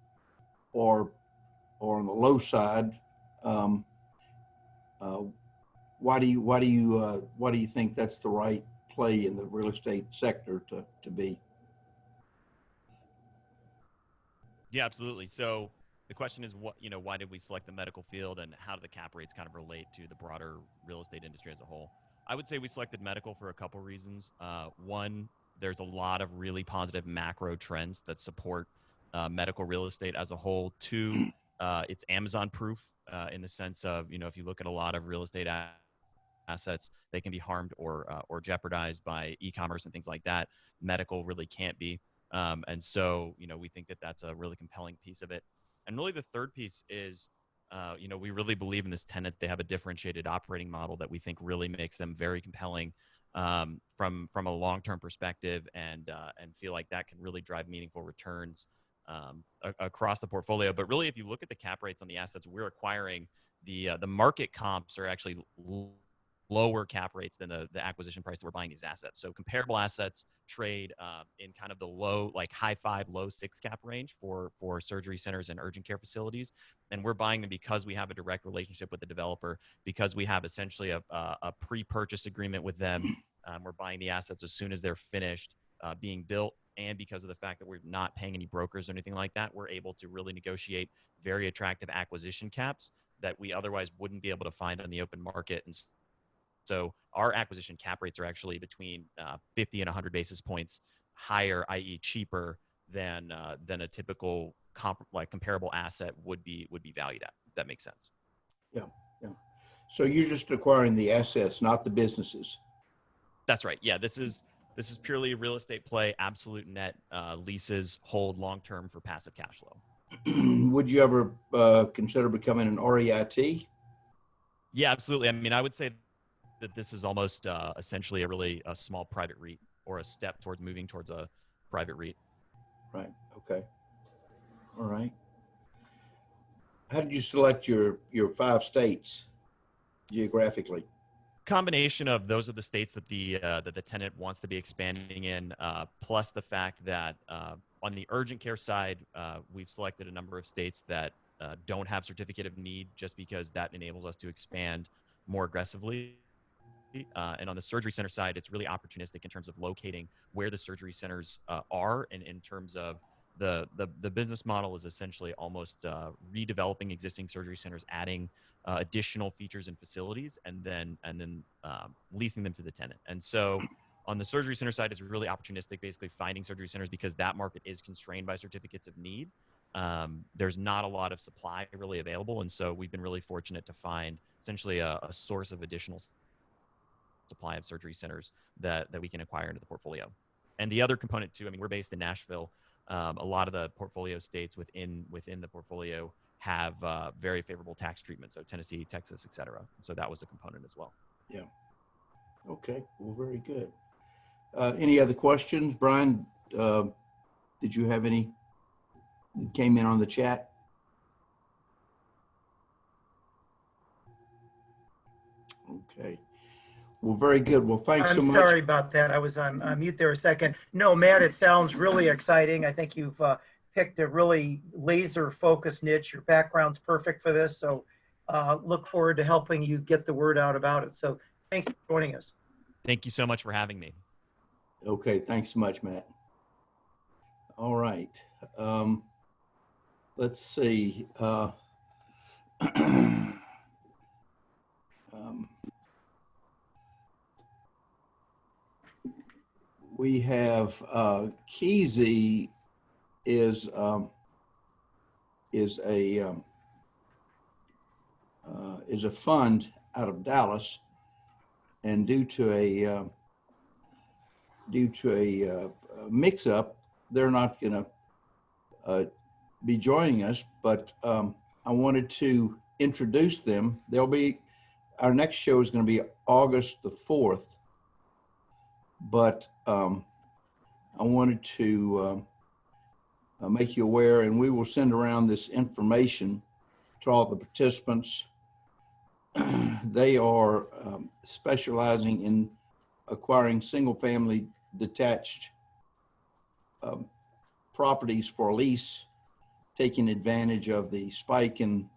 are on the low side. Why do you think that's the right play in the real estate sector to be? Yeah, absolutely. So the question is, why did we select the medical field, and how do the cap rates kind of relate to the broader real estate industry as a whole? I would say we selected medical for a couple reasons. One, there's a lot of really positive macro trends that support medical real estate as a whole. Two, it's Amazon proof in the sense of, if you look at a lot of real estate assets, they can be harmed or jeopardized by e-commerce and things like that. Medical really can't be. And so, we think that that's a really compelling piece of it. And really the third piece is we really believe in this tenant. They have a differentiated operating model that we think really makes them very compelling from a long-term perspective, and feel like that can really drive meaningful returns across the portfolio. But really, if you look at the cap rates on the assets we're acquiring, the market comps are actually lower cap rates than the acquisition price that we're buying these assets. So comparable assets trade in kind of the low, like high 5, low 6 cap range for surgery centers and urgent care facilities. And we're buying them because we have a direct relationship with the developer, because we have essentially a pre-purchase agreement with them. We're buying the assets as soon as they're finished being built. And because of the fact that we're not paying any brokers or anything like that, we're able to really negotiate very attractive acquisition caps that we otherwise wouldn't be able to find on the open market. And so our acquisition cap rates are actually between 50 and 100 basis points higher, i.e. cheaper than a typical comparable asset would be valued at, if that makes sense. Yeah, yeah. So you're just acquiring the assets, not the businesses. That's right. Yeah, this is purely a real estate play, absolute net leases, hold long-term for passive cash flow. Would you ever consider becoming an REIT? Yeah, absolutely. I mean, I would say that this is almost essentially a small private REIT, or a step towards moving towards a private REIT. Right. Okay. All right. How did you select your 5 states geographically? Combination of those are the states that the tenant wants to be expanding in, plus the fact that on the urgent care side, we've selected a number of states that don't have certificate of need, just because that enables us to expand more aggressively. And on the surgery center side, it's really opportunistic in terms of locating where the surgery centers are, and in terms of the business model is essentially almost redeveloping existing surgery centers, adding additional features and facilities, and then leasing them to the tenant. And so on the surgery center side, it's really opportunistic, basically finding surgery centers because that market is constrained by certificates of need. There's not a lot of supply really available, and so we've been really fortunate to find essentially a source of additional supply of surgery centers that we can acquire into the portfolio. And the other component too, I mean, we're based in Nashville. A lot of the portfolio states within the portfolio have very favorable tax treatment. So Tennessee, Texas, et cetera. So that was a component as well. Yeah. Okay. Well, very good. Any other questions? Brian, did you have any that came in on the chat? Okay. Well, very good. Well, thanks so much. I'm sorry about that. I was on mute there a second. No, Matt, it sounds really exciting. I think you've picked a really laser-focused niche. Your background's perfect for this. So look forward to helping you get the word out about it. So thanks for joining us. Thank you so much for having me. Okay. Thanks so much, Matt. All right. Let's see. We have Keyzie is a fund out of Dallas, and due to a mix-up, they're not going to be joining us. But I wanted to introduce them. Our next show is going to be August the 4th. But I wanted to make you aware, and we will send around this information to all the participants. They are specializing in acquiring single-family detached properties for lease, taking advantage of the spike in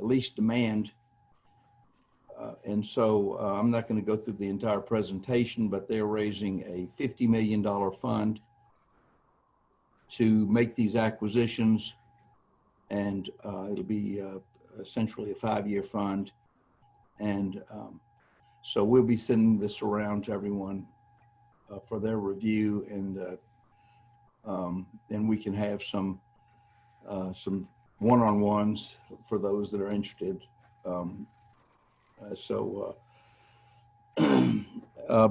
lease demand. And so I'm not going to go through the entire presentation, but they're raising a $50 million fund to make these acquisitions. And it'll be essentially a 5-year fund. And so we'll be sending this around to everyone for their review. And then we can have some one-on-ones for those that are interested.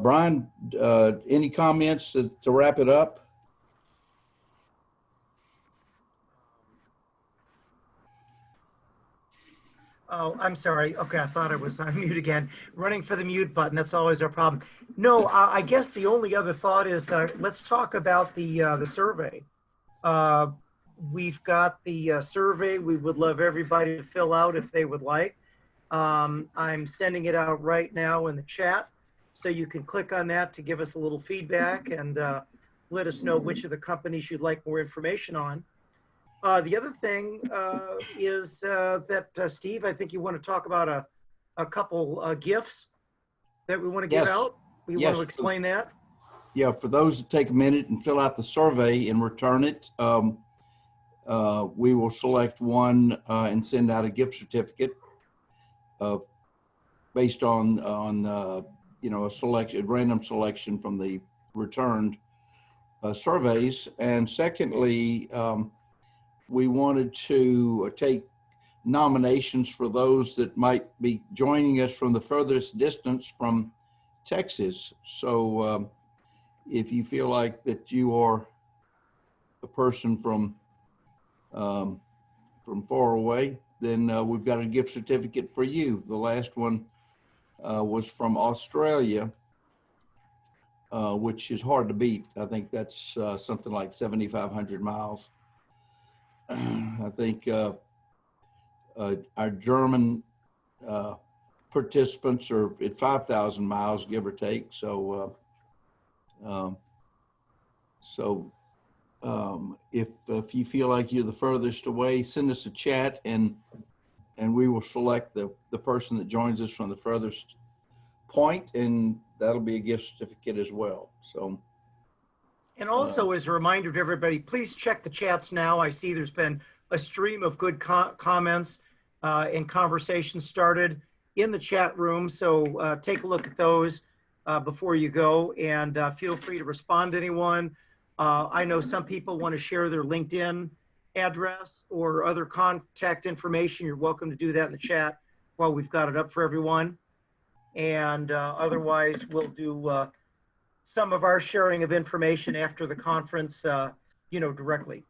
Brian, any comments to wrap it up? Oh, I'm sorry. Okay, I thought I was on mute again. Running for the mute button, that's always our problem. No, I guess the only other thought is let's talk about the survey. We've got the survey we would love everybody to fill out if they would like. I'm sending it out right now in the chat, so you can click on that to give us a little feedback and let us know which of the companies you'd like more information on. The other thing is that, Steve, I think you want to talk about a couple gifts that we want to give out. We want to explain that. Yeah, for those that take a minute and fill out the survey and return it, we will select one and send out a gift certificate based on you know, a random selection from the returned surveys. And secondly, we wanted to take nominations for those that might be joining us from the furthest distance from Texas. So if you feel like that you are a person from far away, then we've got a gift certificate for you. The last one was from Australia, which is hard to beat. I think that's something like 7,500 miles. I think our German participants are at 5,000 miles, give or take. So, if you feel like you're the furthest away, send us a chat and we will select the person that joins us from the furthest point, and that'll be a gift certificate as well. So. And also, as a reminder to everybody, please check the chats now. I see there's been a stream of good comments and conversations started in the chat room. So take a look at those before you go, and feel free to respond to anyone. I know some people want to share their LinkedIn address or other contact information. You're welcome to do that in the chat while we've got it up for everyone. And otherwise, we'll do some of our sharing of information after the conference, you know, directly.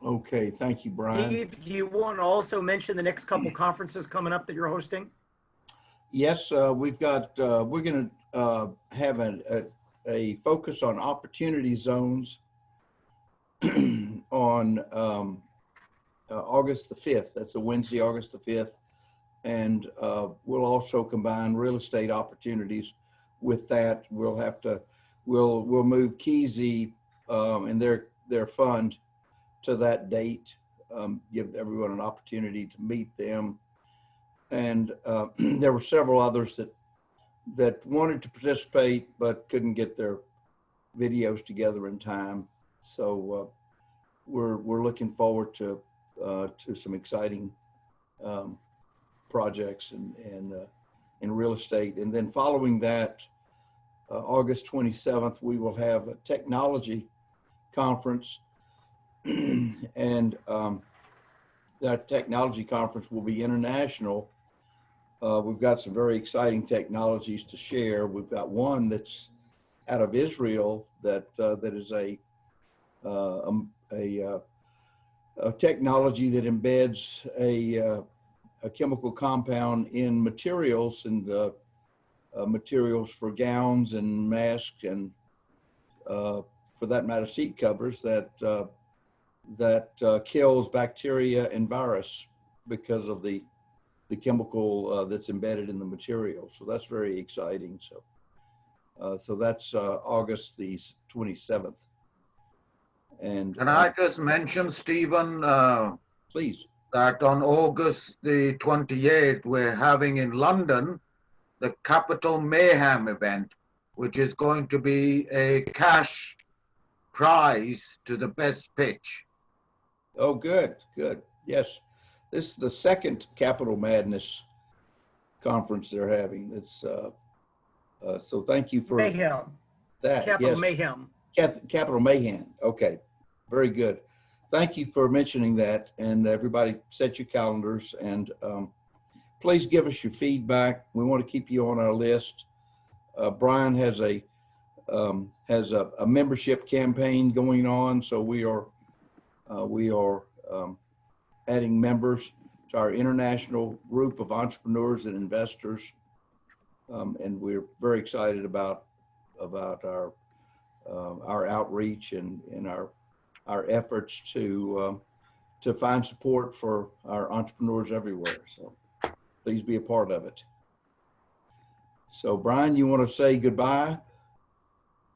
Okay, thank you, Brian. Steve, do you want to also mention the next couple conferences coming up that you're hosting? Yes, we've got, we're going to have a focus on opportunity zones on August the 5th. That's a Wednesday, August the 5th. And we'll also combine real estate opportunities with that. We'll have to, we'll move Keyzie and their fund to that date, give everyone an opportunity to meet them. And there were several others that wanted to participate but couldn't get their videos together in time. So we're looking forward to some exciting projects in real estate. And then following that, August 27th, we will have a technology conference. And that technology conference will be international. We've got some very exciting technologies to share. We've got one that's out of Israel that is a technology that embeds a chemical compound in materials and materials for gowns and masks and for that matter seat covers that kills bacteria and virus because of the chemical that's embedded in the material. So that's very exciting. So that's August the 27th. And can I just mention, Stephen, please, that on August the 28th, we're having in London the Capital Mayhem event, which is going to be a cash prize to the best pitch. Oh, good, good. Yes, this is the second Capital Madness conference they're having. It's so thank you for Mayhem. that. Capital Yes. Mayhem. Capital Mayhem. Okay, very good. Thank you for mentioning that, and everybody set your calendars and please give us your feedback. We want to keep you on our list. Brian has a membership campaign going on, so we are adding members. to our international group of entrepreneurs and investors. And we're very excited about our outreach and our efforts to find support for our entrepreneurs everywhere. So please be a part of it. So Brian, you want to say goodbye?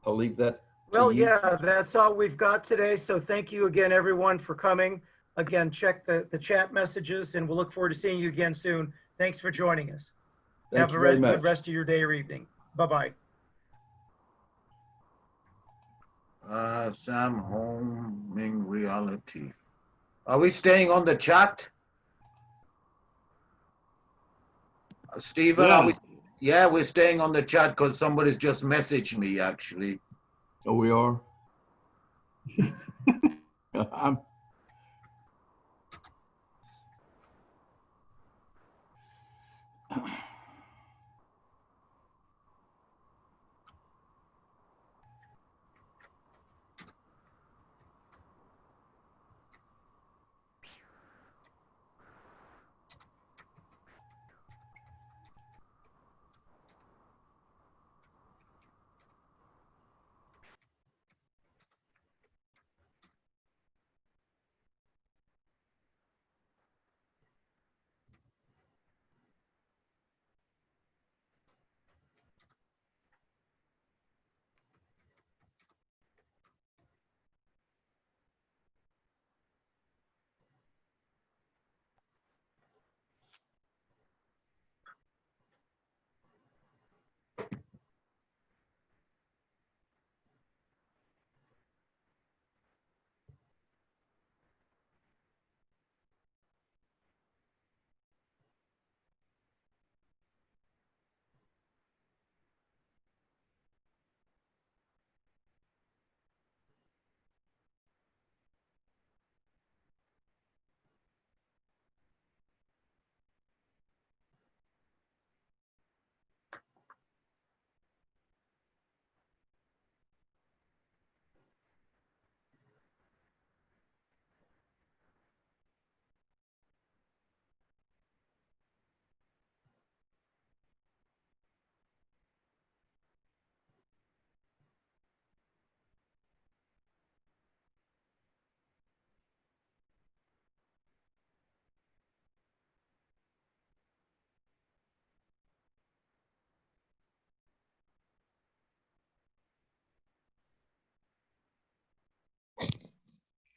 I'll leave that to Well, you. yeah, that's all we've got today. So thank you again, everyone, for coming. Again, check the chat messages, and we'll look forward to seeing you again soon. Thanks for joining us. Thank you very Good much. rest of your day or evening. Bye-bye. Sam Homing Reality. Are we staying on the chat? Stephen, Yeah. are we? Yeah, we're staying on the chat because somebody's just messaged me, actually. Oh, we are? I'm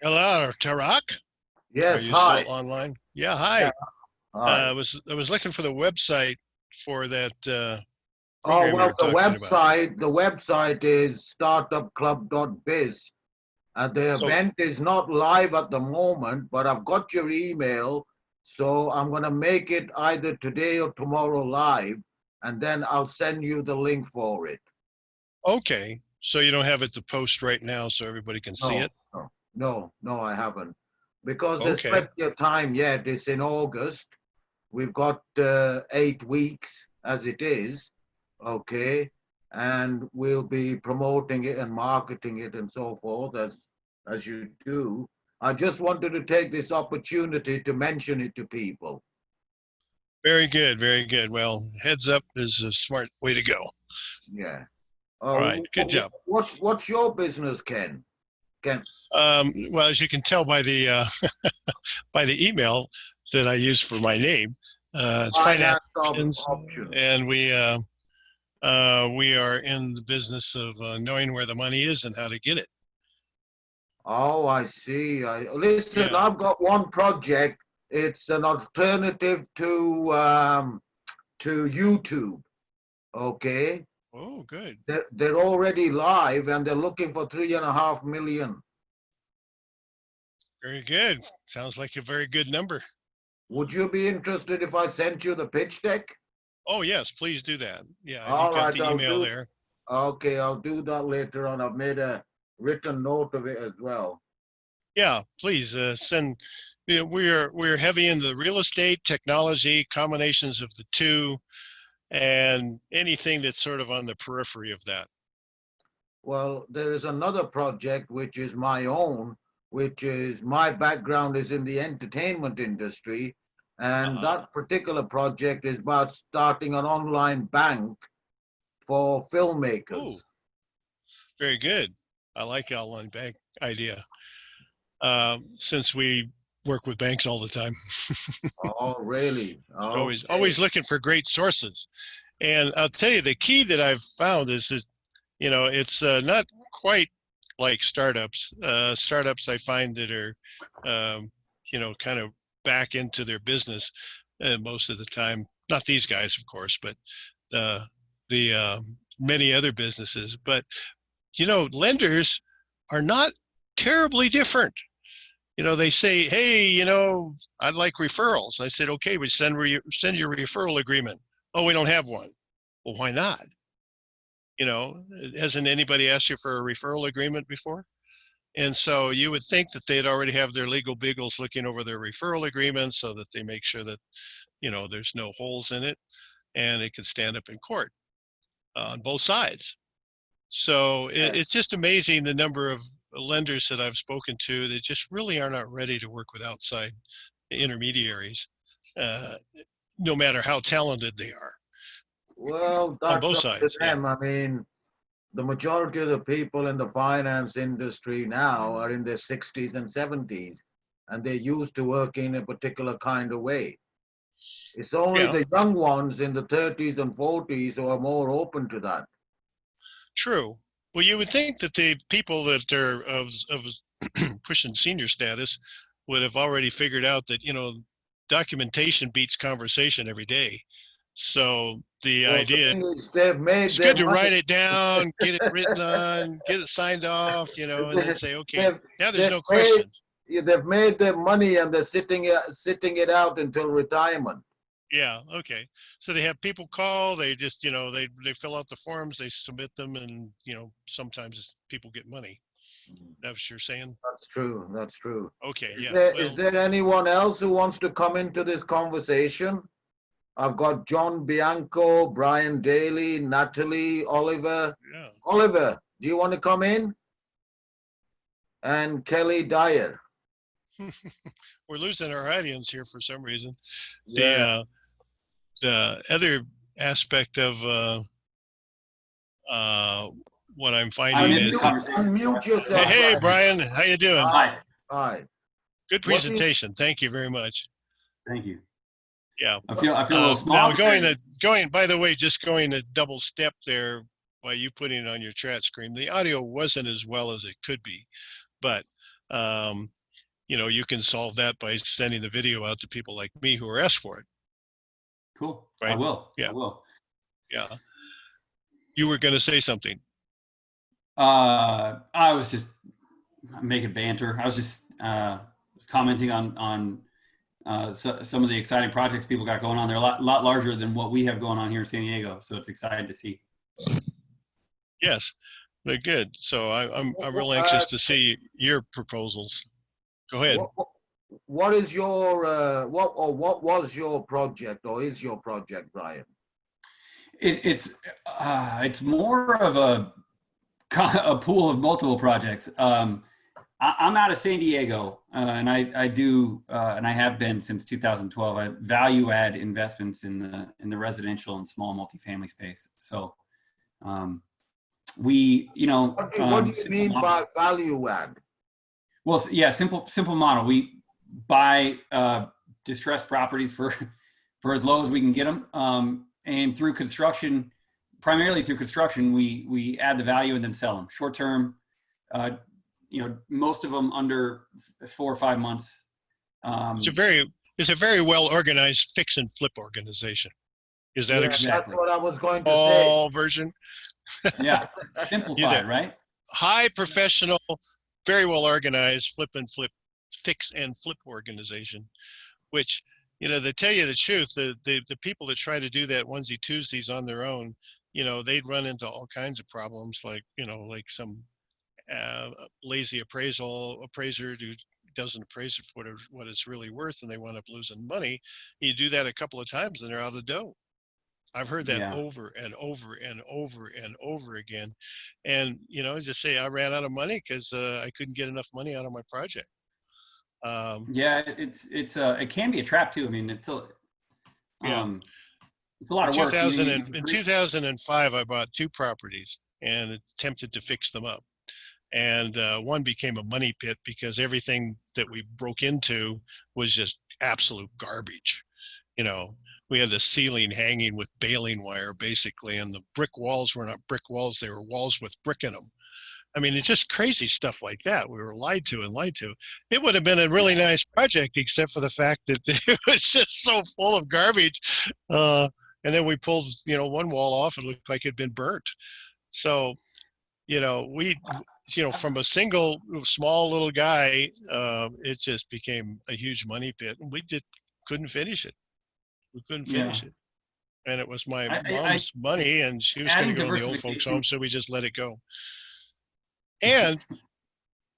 Hello, Tarak. Yes, Are you hi. still online? Yeah, hi. Yeah, hi. I was looking for the website for that Oh, program you well, were talking about. the website is startupclub.biz. The So, event is not live at the moment, but I've got your email, so I'm going to make it either today or tomorrow live, and then I'll send you the link for it. okay. So you don't have it to post right now so everybody can see it? No, I haven't. Because there's Okay. plenty of time yet. It's in August. We've got 8 weeks as it is, okay? And we'll be promoting it and marketing it and so forth as you do. I just wanted to take this opportunity to mention it to people. Very good, very good. Well, heads up is a smart way to go. Yeah. All right, good job. What's your business, Ken? Well, as you can tell by the by the email that I use for my name, it's finance options, and we are in the business of knowing where the money is and how to get it. Oh, I see. Listen, Yeah. I've got one project. It's an alternative to YouTube. Okay. Oh, good. They're already live and they're looking for 3.5 million. Very good. Sounds like a very good number. Would you be interested if I sent you the pitch deck? Oh, yes, please do that. Yeah, All you got right, the email there. Okay, I'll do that later on. I've made a written note of it as well. Yeah, please send. You know, we're heavy into the real estate, technology, combinations of the two, and anything that's sort of on the periphery of that. Well, there is another project which is my own, which is my background is in the entertainment industry, And that particular project is about starting an online bank for filmmakers. Ooh, very good. I like the online bank idea. Since we work with banks all the time. Oh, really? Okay. Always looking for great sources. And I'll tell you, the key that I've found is it's not quite like startups. Startups I find that are, kind of back into their business most of the time. Not these guys, of course, but the many other businesses. But, lenders are not terribly different. They say, hey, I'd like referrals. I said, okay, we send your referral agreement. Oh, we don't have one. Well, why not? Hasn't anybody asked you for a referral agreement before? And so you would think that they'd already have their legal beagles looking over their referral agreements so that they make sure that, there's no holes in it and it can stand up in court on both sides. So it's just amazing the number of lenders that I've spoken to that just really are not ready to work with outside intermediaries, no matter how talented they are. Well, on that's both up sides. to them. I mean, the majority of the people in the finance industry now are in their 60s and 70s, and they're used to working in a particular kind of way. It's only the young ones in the 30s and 40s who are more open to that. True. Well, you would think that the people that are of pushing senior status would have already figured out that, documentation beats conversation every day. So the idea is they've made it's good to write it down, get it written on, get it signed off, and then say, okay, now there's no questions. They've made their money and they're sitting it out until retirement. Yeah. Okay. So they have people call. They just, they fill out the forms, they submit them, and sometimes people get money. That's what you're saying. That's true. That's true. Okay. Is there anyone else who wants to come into this conversation? I've got John Bianco, Brian Daly, Natalie, Oliver. Yeah. Oliver, do you want to come in? And Kelly Dyer. We're losing our audience here for some reason. Yeah. The other aspect of what I'm finding is unmute yourself. Hey, Brian, how you doing? Hi. Hi. Good presentation. Thank you very much. Thank you. Yeah. I feel a little small. Now by the way, just going a double step there by you putting it on your chat screen. The audio wasn't as well as it could be, but you can solve that by sending the video out to people like me who are asked for it. Cool. Right? I will. Yeah. I will. Yeah. You were going to say something. I was just making banter. I was just commenting on some of the exciting projects people got going on. They're a lot larger than what we have going on here in San Diego. So it's exciting to see. Yes, they're good. So I'm real anxious to see your proposals. Go ahead. What is your what was your project or is your project, Brian? It's more of a pool of multiple projects. I'm out of San Diego, and I do, and I have been since 2012. I value add investments in the residential and small multifamily space. So, we, what do you mean by value add? Well, yeah, simple model. We buy distressed properties for as low as we can get them, and through construction, primarily through construction, we add the value and then sell them short term. Most of them under 4 or 5 months. It's a very well organized fix and flip organization. Is that exactly what I was going to say? Version. Yeah, simplified, right? High professional, very well organized fix and flip organization, which, to tell you the truth, the people that try to do that onesie twosies on their own, they'd run into all kinds of problems, like some lazy appraiser who doesn't appraise it for what it's really worth, and they wind up losing money. You do that a couple of times and they're out of dough. I've heard that over and over and over and over again. And, just say I ran out of money because I couldn't get enough money out of my project. Yeah, it can be a trap too. I mean, it's a lot of work. In 2005, I bought 2 properties and attempted to fix them up. And one became a money pit because everything that we broke into was just absolute garbage. You know, we had the ceiling hanging with baling wire basically, and the brick walls were not brick walls, they were walls with brick in them. I mean, it's just crazy stuff like that. We were lied to and lied to. It would have been a really nice project, except for the fact that it was just so full of garbage. And then we pulled, one wall off. It looked like it'd been burnt. So, from a single small little guy, it just became a huge money pit. And we just couldn't finish it. We couldn't finish it. And it was my mom's money, and she was going to go in the old folks' home, so we just let it go. And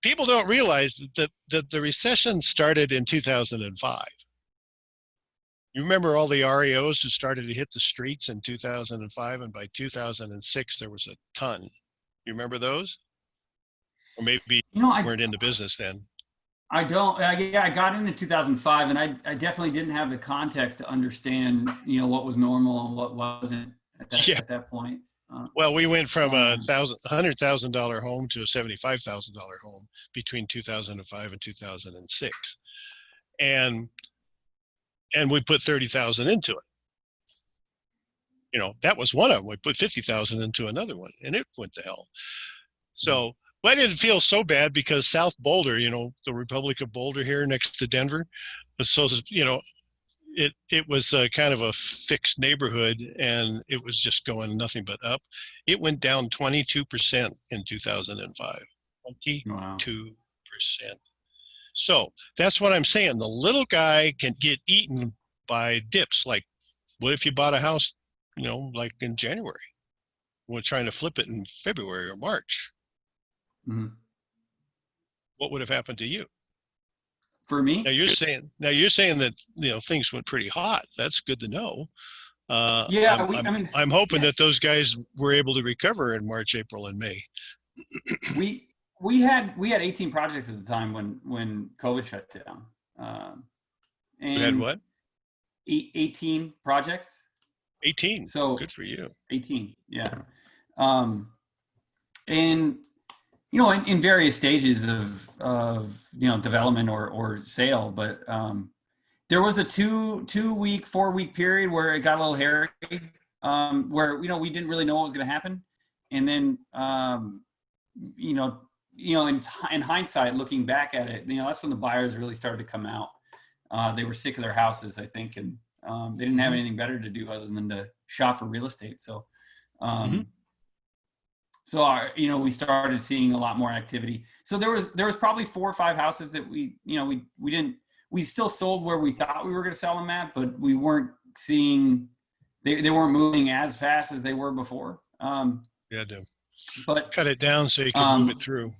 people don't realize that the recession started in 2005. You remember all the REOs who started to hit the streets in 2005, and by 2006 there was a ton. You remember those? Or maybe you weren't in the business then. I don't. I got into 2005, and I definitely didn't have the context to understand, what was normal and what wasn't at that point. Well, we went from a $100,000 home to a $75,000 home between 2005 and 2006, and we put 30,000 into it. That was one of them. We put 50,000 into another one, and it went to hell. So I didn't feel so bad because South Boulder, the Republic of Boulder here next to Denver, so it was kind of a fixed neighborhood, and it was just going nothing but up. It went down 22% in 2005. 22%. So that's what I'm saying. The little guy can get eaten by dips. Like, what if you bought a house, like in January? We're trying to flip it in February or March. Mm-hmm. What would have happened to you? For me? Now you're saying that things went pretty hot. That's good to know. I'm hoping that those guys were able to recover in March, April, and May. We had 18 projects at the time when COVID shut down. You had what? 18 projects. 18. So good for you. 18. Yeah. And in various stages of development or sale, but there was a 4-week period where it got a little hairy, where we didn't really know what was going to happen, and then in hindsight, looking back at it, that's when the buyers really started to come out. They were sick of their houses, I think, and they didn't have anything better to do other than to shop for real estate. So. So we started seeing a lot more activity. So there was probably 4 or 5 houses that we still sold where we thought we were going to sell them at, but we weren't seeing, they weren't moving as fast as they were before. But cut it down so you can move it through.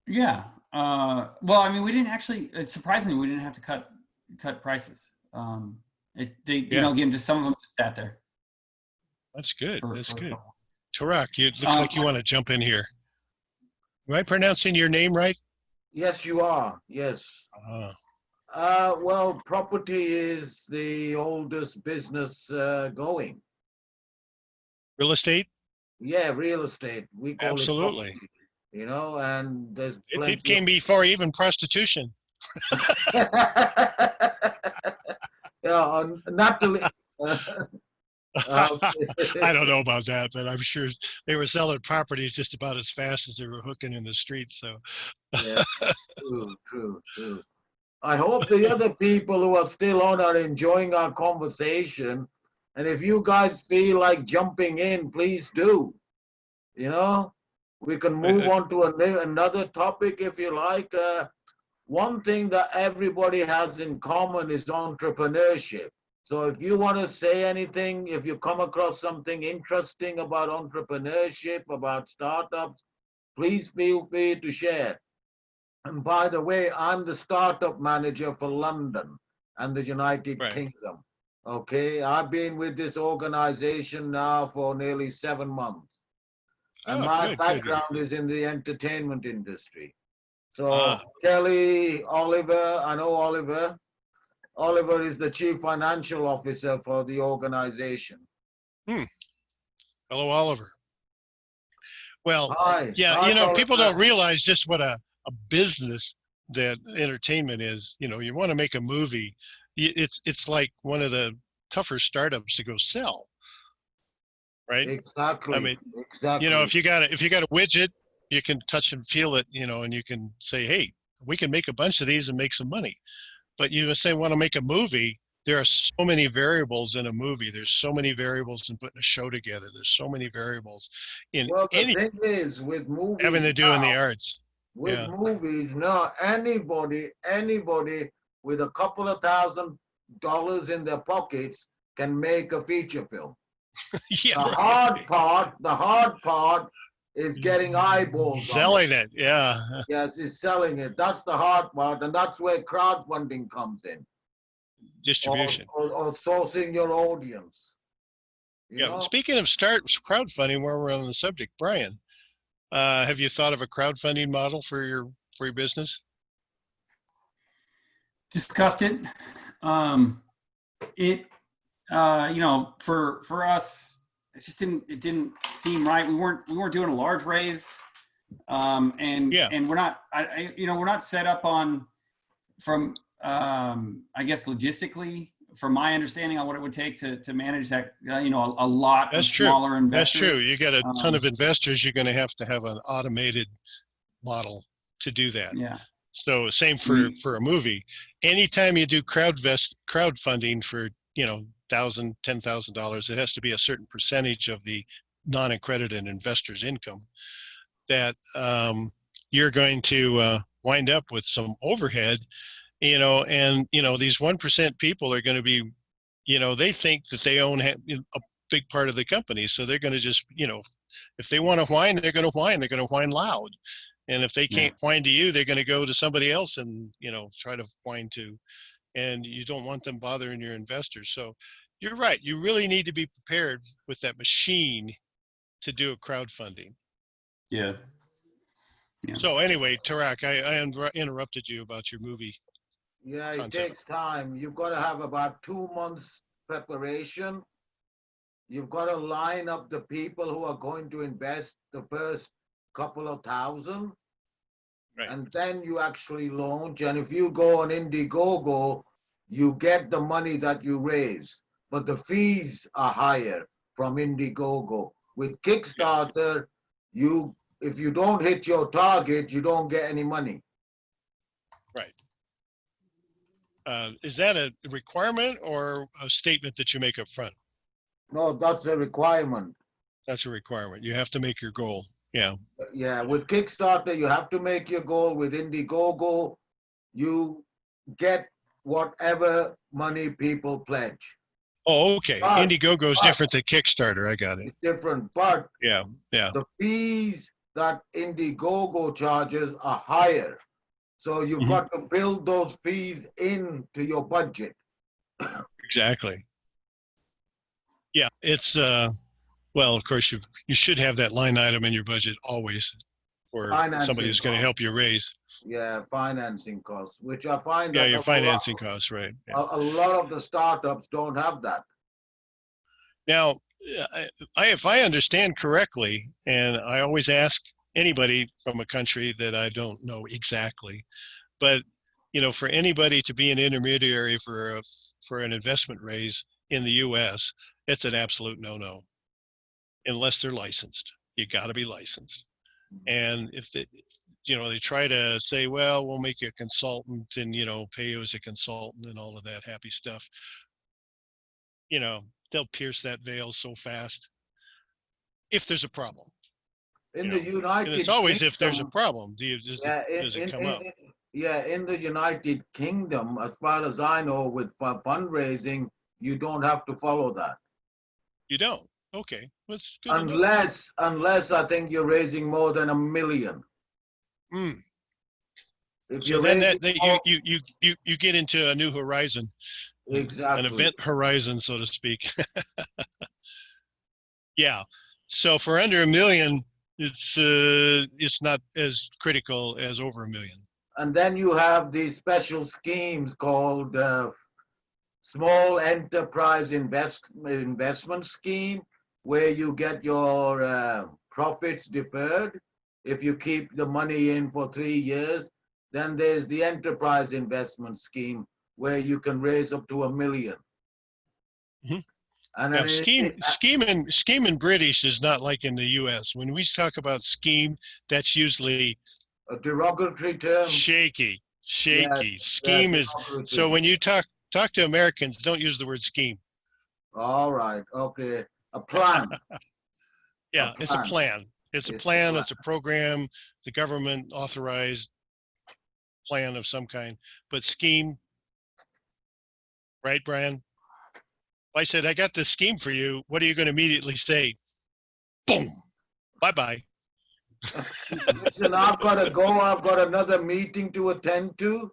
Yeah. Well, I mean, we didn't actually, surprisingly, we didn't have to cut prices. Again, just some of them just sat there. That's good. That's good. Tarak, it looks like you want to jump in here. Am I pronouncing your name right? Yes, you are. Yes. Well, property is the oldest business going. Real estate? Yeah, real estate. We call absolutely. It property, and there's it came before even prostitution. Yeah, not to. I don't know about that, but I'm sure they were selling properties just about as fast as they were hooking in the streets. So, yeah, true. I hope the other people who are still on are enjoying our conversation. And if you guys feel like jumping in, please do. We can move on to another topic if you like. One thing that everybody has in common is entrepreneurship. So if you want to say anything, if you come across something interesting about entrepreneurship, about startups, please feel free to share. And by the way, I'm the startup manager for London and the United Kingdom. Okay, I've been with this organization now for nearly 7 months. And my background is in the entertainment industry. So Kelly, Oliver, I know Oliver. Oliver is the chief financial officer for the organization. Hello, Oliver. Well, Hi. yeah, Hi, you know, people Oliver. don't realize just what a business that entertainment is. You know, you want to make a movie, it's like one of the tougher startups to go sell, right? Exactly. I mean, exactly. you know, if you got a widget, you can touch and feel it, you know, and you can say, hey, we can make a bunch of these and make some money. But you say want to make a movie, there are so many variables in a movie. There's so many variables in putting a show together. There's so many variables in Well, the any thing is, with movies having to do in the now, arts. with Yeah. movies now, anybody with a couple of $1,000 in their pockets can make a feature film. Yeah, The hard part is getting eyeballs on it. Selling it, yeah. Yes, is selling it. That's the hard part, and that's where crowdfunding comes in. Distribution. Or sourcing your audience. You Yeah. know? Speaking of crowdfunding, while we're on the subject, Brian, have you thought of a crowdfunding model for your business? Discussed it. You know, for us, it didn't seem right. We weren't doing a large raise, and we're not. We're not set up on from I guess logistically, from my understanding on what it would take to manage that. A lot That's of true. smaller investors. That's true. You got a ton of investors. You're going to have an automated model to do that. Yeah. So same for a movie. Anytime you do crowdfunding for $1,000, $10,000, it has to be a certain percentage of the non-accredited investor's income that you're going to wind up with some overhead, and these 1% people are going to be, they think that they own a big part of the company, so they're going to just, if they want to whine, they're going to whine. They're going to whine loud. And if they can't whine to you, they're going to go to somebody else and, try to whine to. And you don't want them bothering your investors. So you're right. You really need to be prepared with that machine to do a crowdfunding. Yeah. So anyway, Tarak, I interrupted you about your movie. Yeah, it concept. takes time. You've got to have about 2 months preparation. You've got to line up the people who are going to invest the first couple of thousand. Right. And then you actually launch. And if you go on Indiegogo, you get the money that you raise, but the fees are higher from Indiegogo. With Kickstarter, if you don't hit your target, you don't get any money. Right. Is that a requirement or a statement that you make up front? No, that's a requirement. That's a requirement. You have to make your goal. Yeah. Yeah, with Kickstarter, you have to make your goal. With Indiegogo, you get whatever money people pledge. Oh, okay. Indiegogo is different than Kickstarter. I got it. It's different, but yeah. The fees that Indiegogo charges are higher. So you've got to build those fees into your budget. Exactly. Yeah, it's well, of course you should have that line item in your budget always for somebody who's going to help you raise. Yeah, financing costs, which I find that your financing costs, right? Yeah. A lot of the startups don't have that. Now, if I understand correctly, and I always ask anybody from a country that I don't know exactly, but for anybody to be an intermediary for an investment raise in the U.S., it's an absolute no-no, unless they're licensed. You got to be licensed, and if they try to say, well, we'll make you a consultant and pay you as a consultant and all of that happy stuff. They'll pierce that veil so fast. If there's a problem. In the United and it's always Kingdom, if there's a problem, does it come up? In the United Kingdom, as far as I know, with fundraising, you don't have to follow that. You don't? Okay. That's good Unless I think you're raising more than $1 million. So then you get into a new horizon. Exactly. An event horizon, so to speak. Yeah. So for under $1 million, it's not as critical as over $1 million. And then you have these special schemes called Small Enterprise Investment Scheme, where you get your profits deferred if you keep the money in for 3 years. Then there's the Enterprise Investment Scheme, where you can raise up to $1 million. Mm-hmm. And Yeah, I mean, scheme in British is not like in the U.S. When we talk about scheme, that's usually a derogatory term. Shaky. Yeah, Scheme is, so when you talk to Americans, don't use the word scheme. All right, okay. A plan. Yeah, it's a plan. It's a plan, it's a program, the government authorized plan of some kind. But scheme, right, Brian? I said, I got this scheme for you. What are you going to immediately say? Boom. Bye-bye. Listen, I've got to go. I've got another meeting to attend to.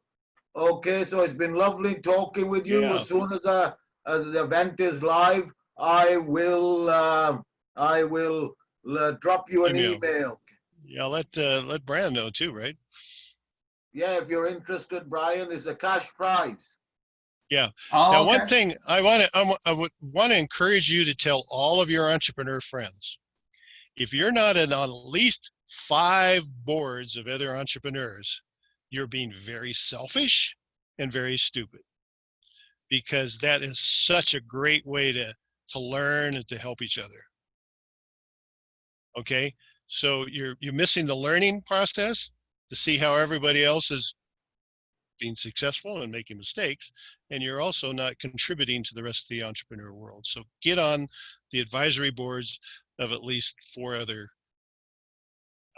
Okay, so it's been lovely talking with you. Yeah. As soon as the event is live, I will drop you an email. Yeah, let Brian know too, right? Yeah, if you're interested, Brian, it's a cash prize. Yeah. Oh, now, okay. one thing I would want to encourage you to tell all of your entrepreneur friends, if you're not on at least 5 boards of other entrepreneurs, you're being very selfish and very stupid, because that is such a great way to learn and to help each other. Okay, so you're missing the learning process to see how everybody else is being successful and making mistakes, and you're also not contributing to the rest of the entrepreneur world. So get on the advisory boards of at least 4 other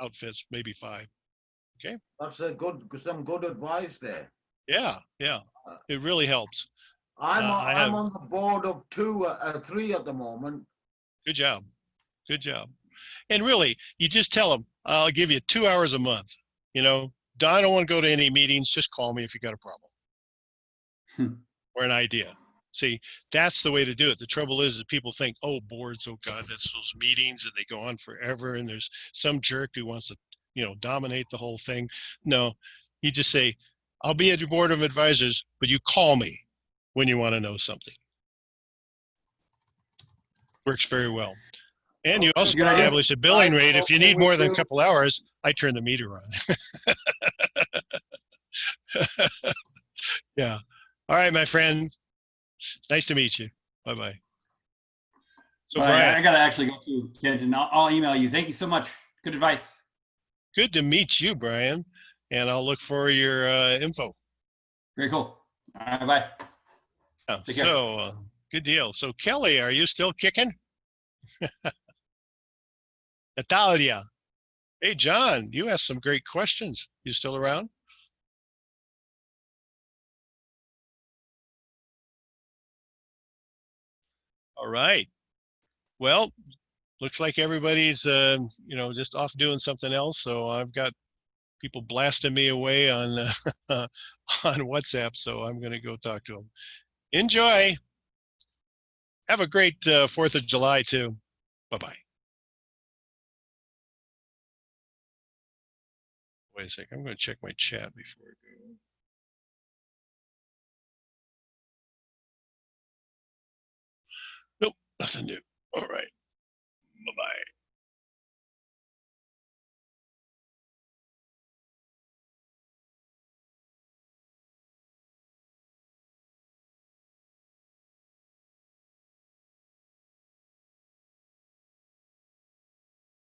outfits, maybe 5. Okay. That's some good advice there. Yeah, it really helps. I'm on the board of 3 at the moment. Good job. And really, you just tell them, I'll give you 2 hours a month. You know, I don't want to go to any meetings. Just call me if you got a problem or an idea. See, that's the way to do it. The trouble is that people think, oh, boards, oh God, that's those meetings and they go on forever. And there's some jerk who wants to, dominate the whole thing. No, you just say, I'll be at your board of advisors, but you call me when you want to know something. Works very well. And you also establish a billing rate. If you need more than a couple hours, I turn the meter on. Yeah. All right, my friend. Nice to meet you. Bye-bye. So, Brian, I got to actually go to Kenton. I'll email you. Thank you so much. Good advice. Good to meet you, Brian. And I'll look for your info. Very cool. All right, bye. Yeah, so, good deal. So, Kelly, are you still kicking? Natalia. Hey, John, you asked some great questions. You still around? All right. Well, looks like everybody's, just off doing something else. So I've got people blasting me away on on WhatsApp. So I'm going to go talk to them. Enjoy. Have a great 4th of July too. Bye-bye. Wait a second. I'm going to check my chat before I go. Nope, nothing new. All right. Bye-bye.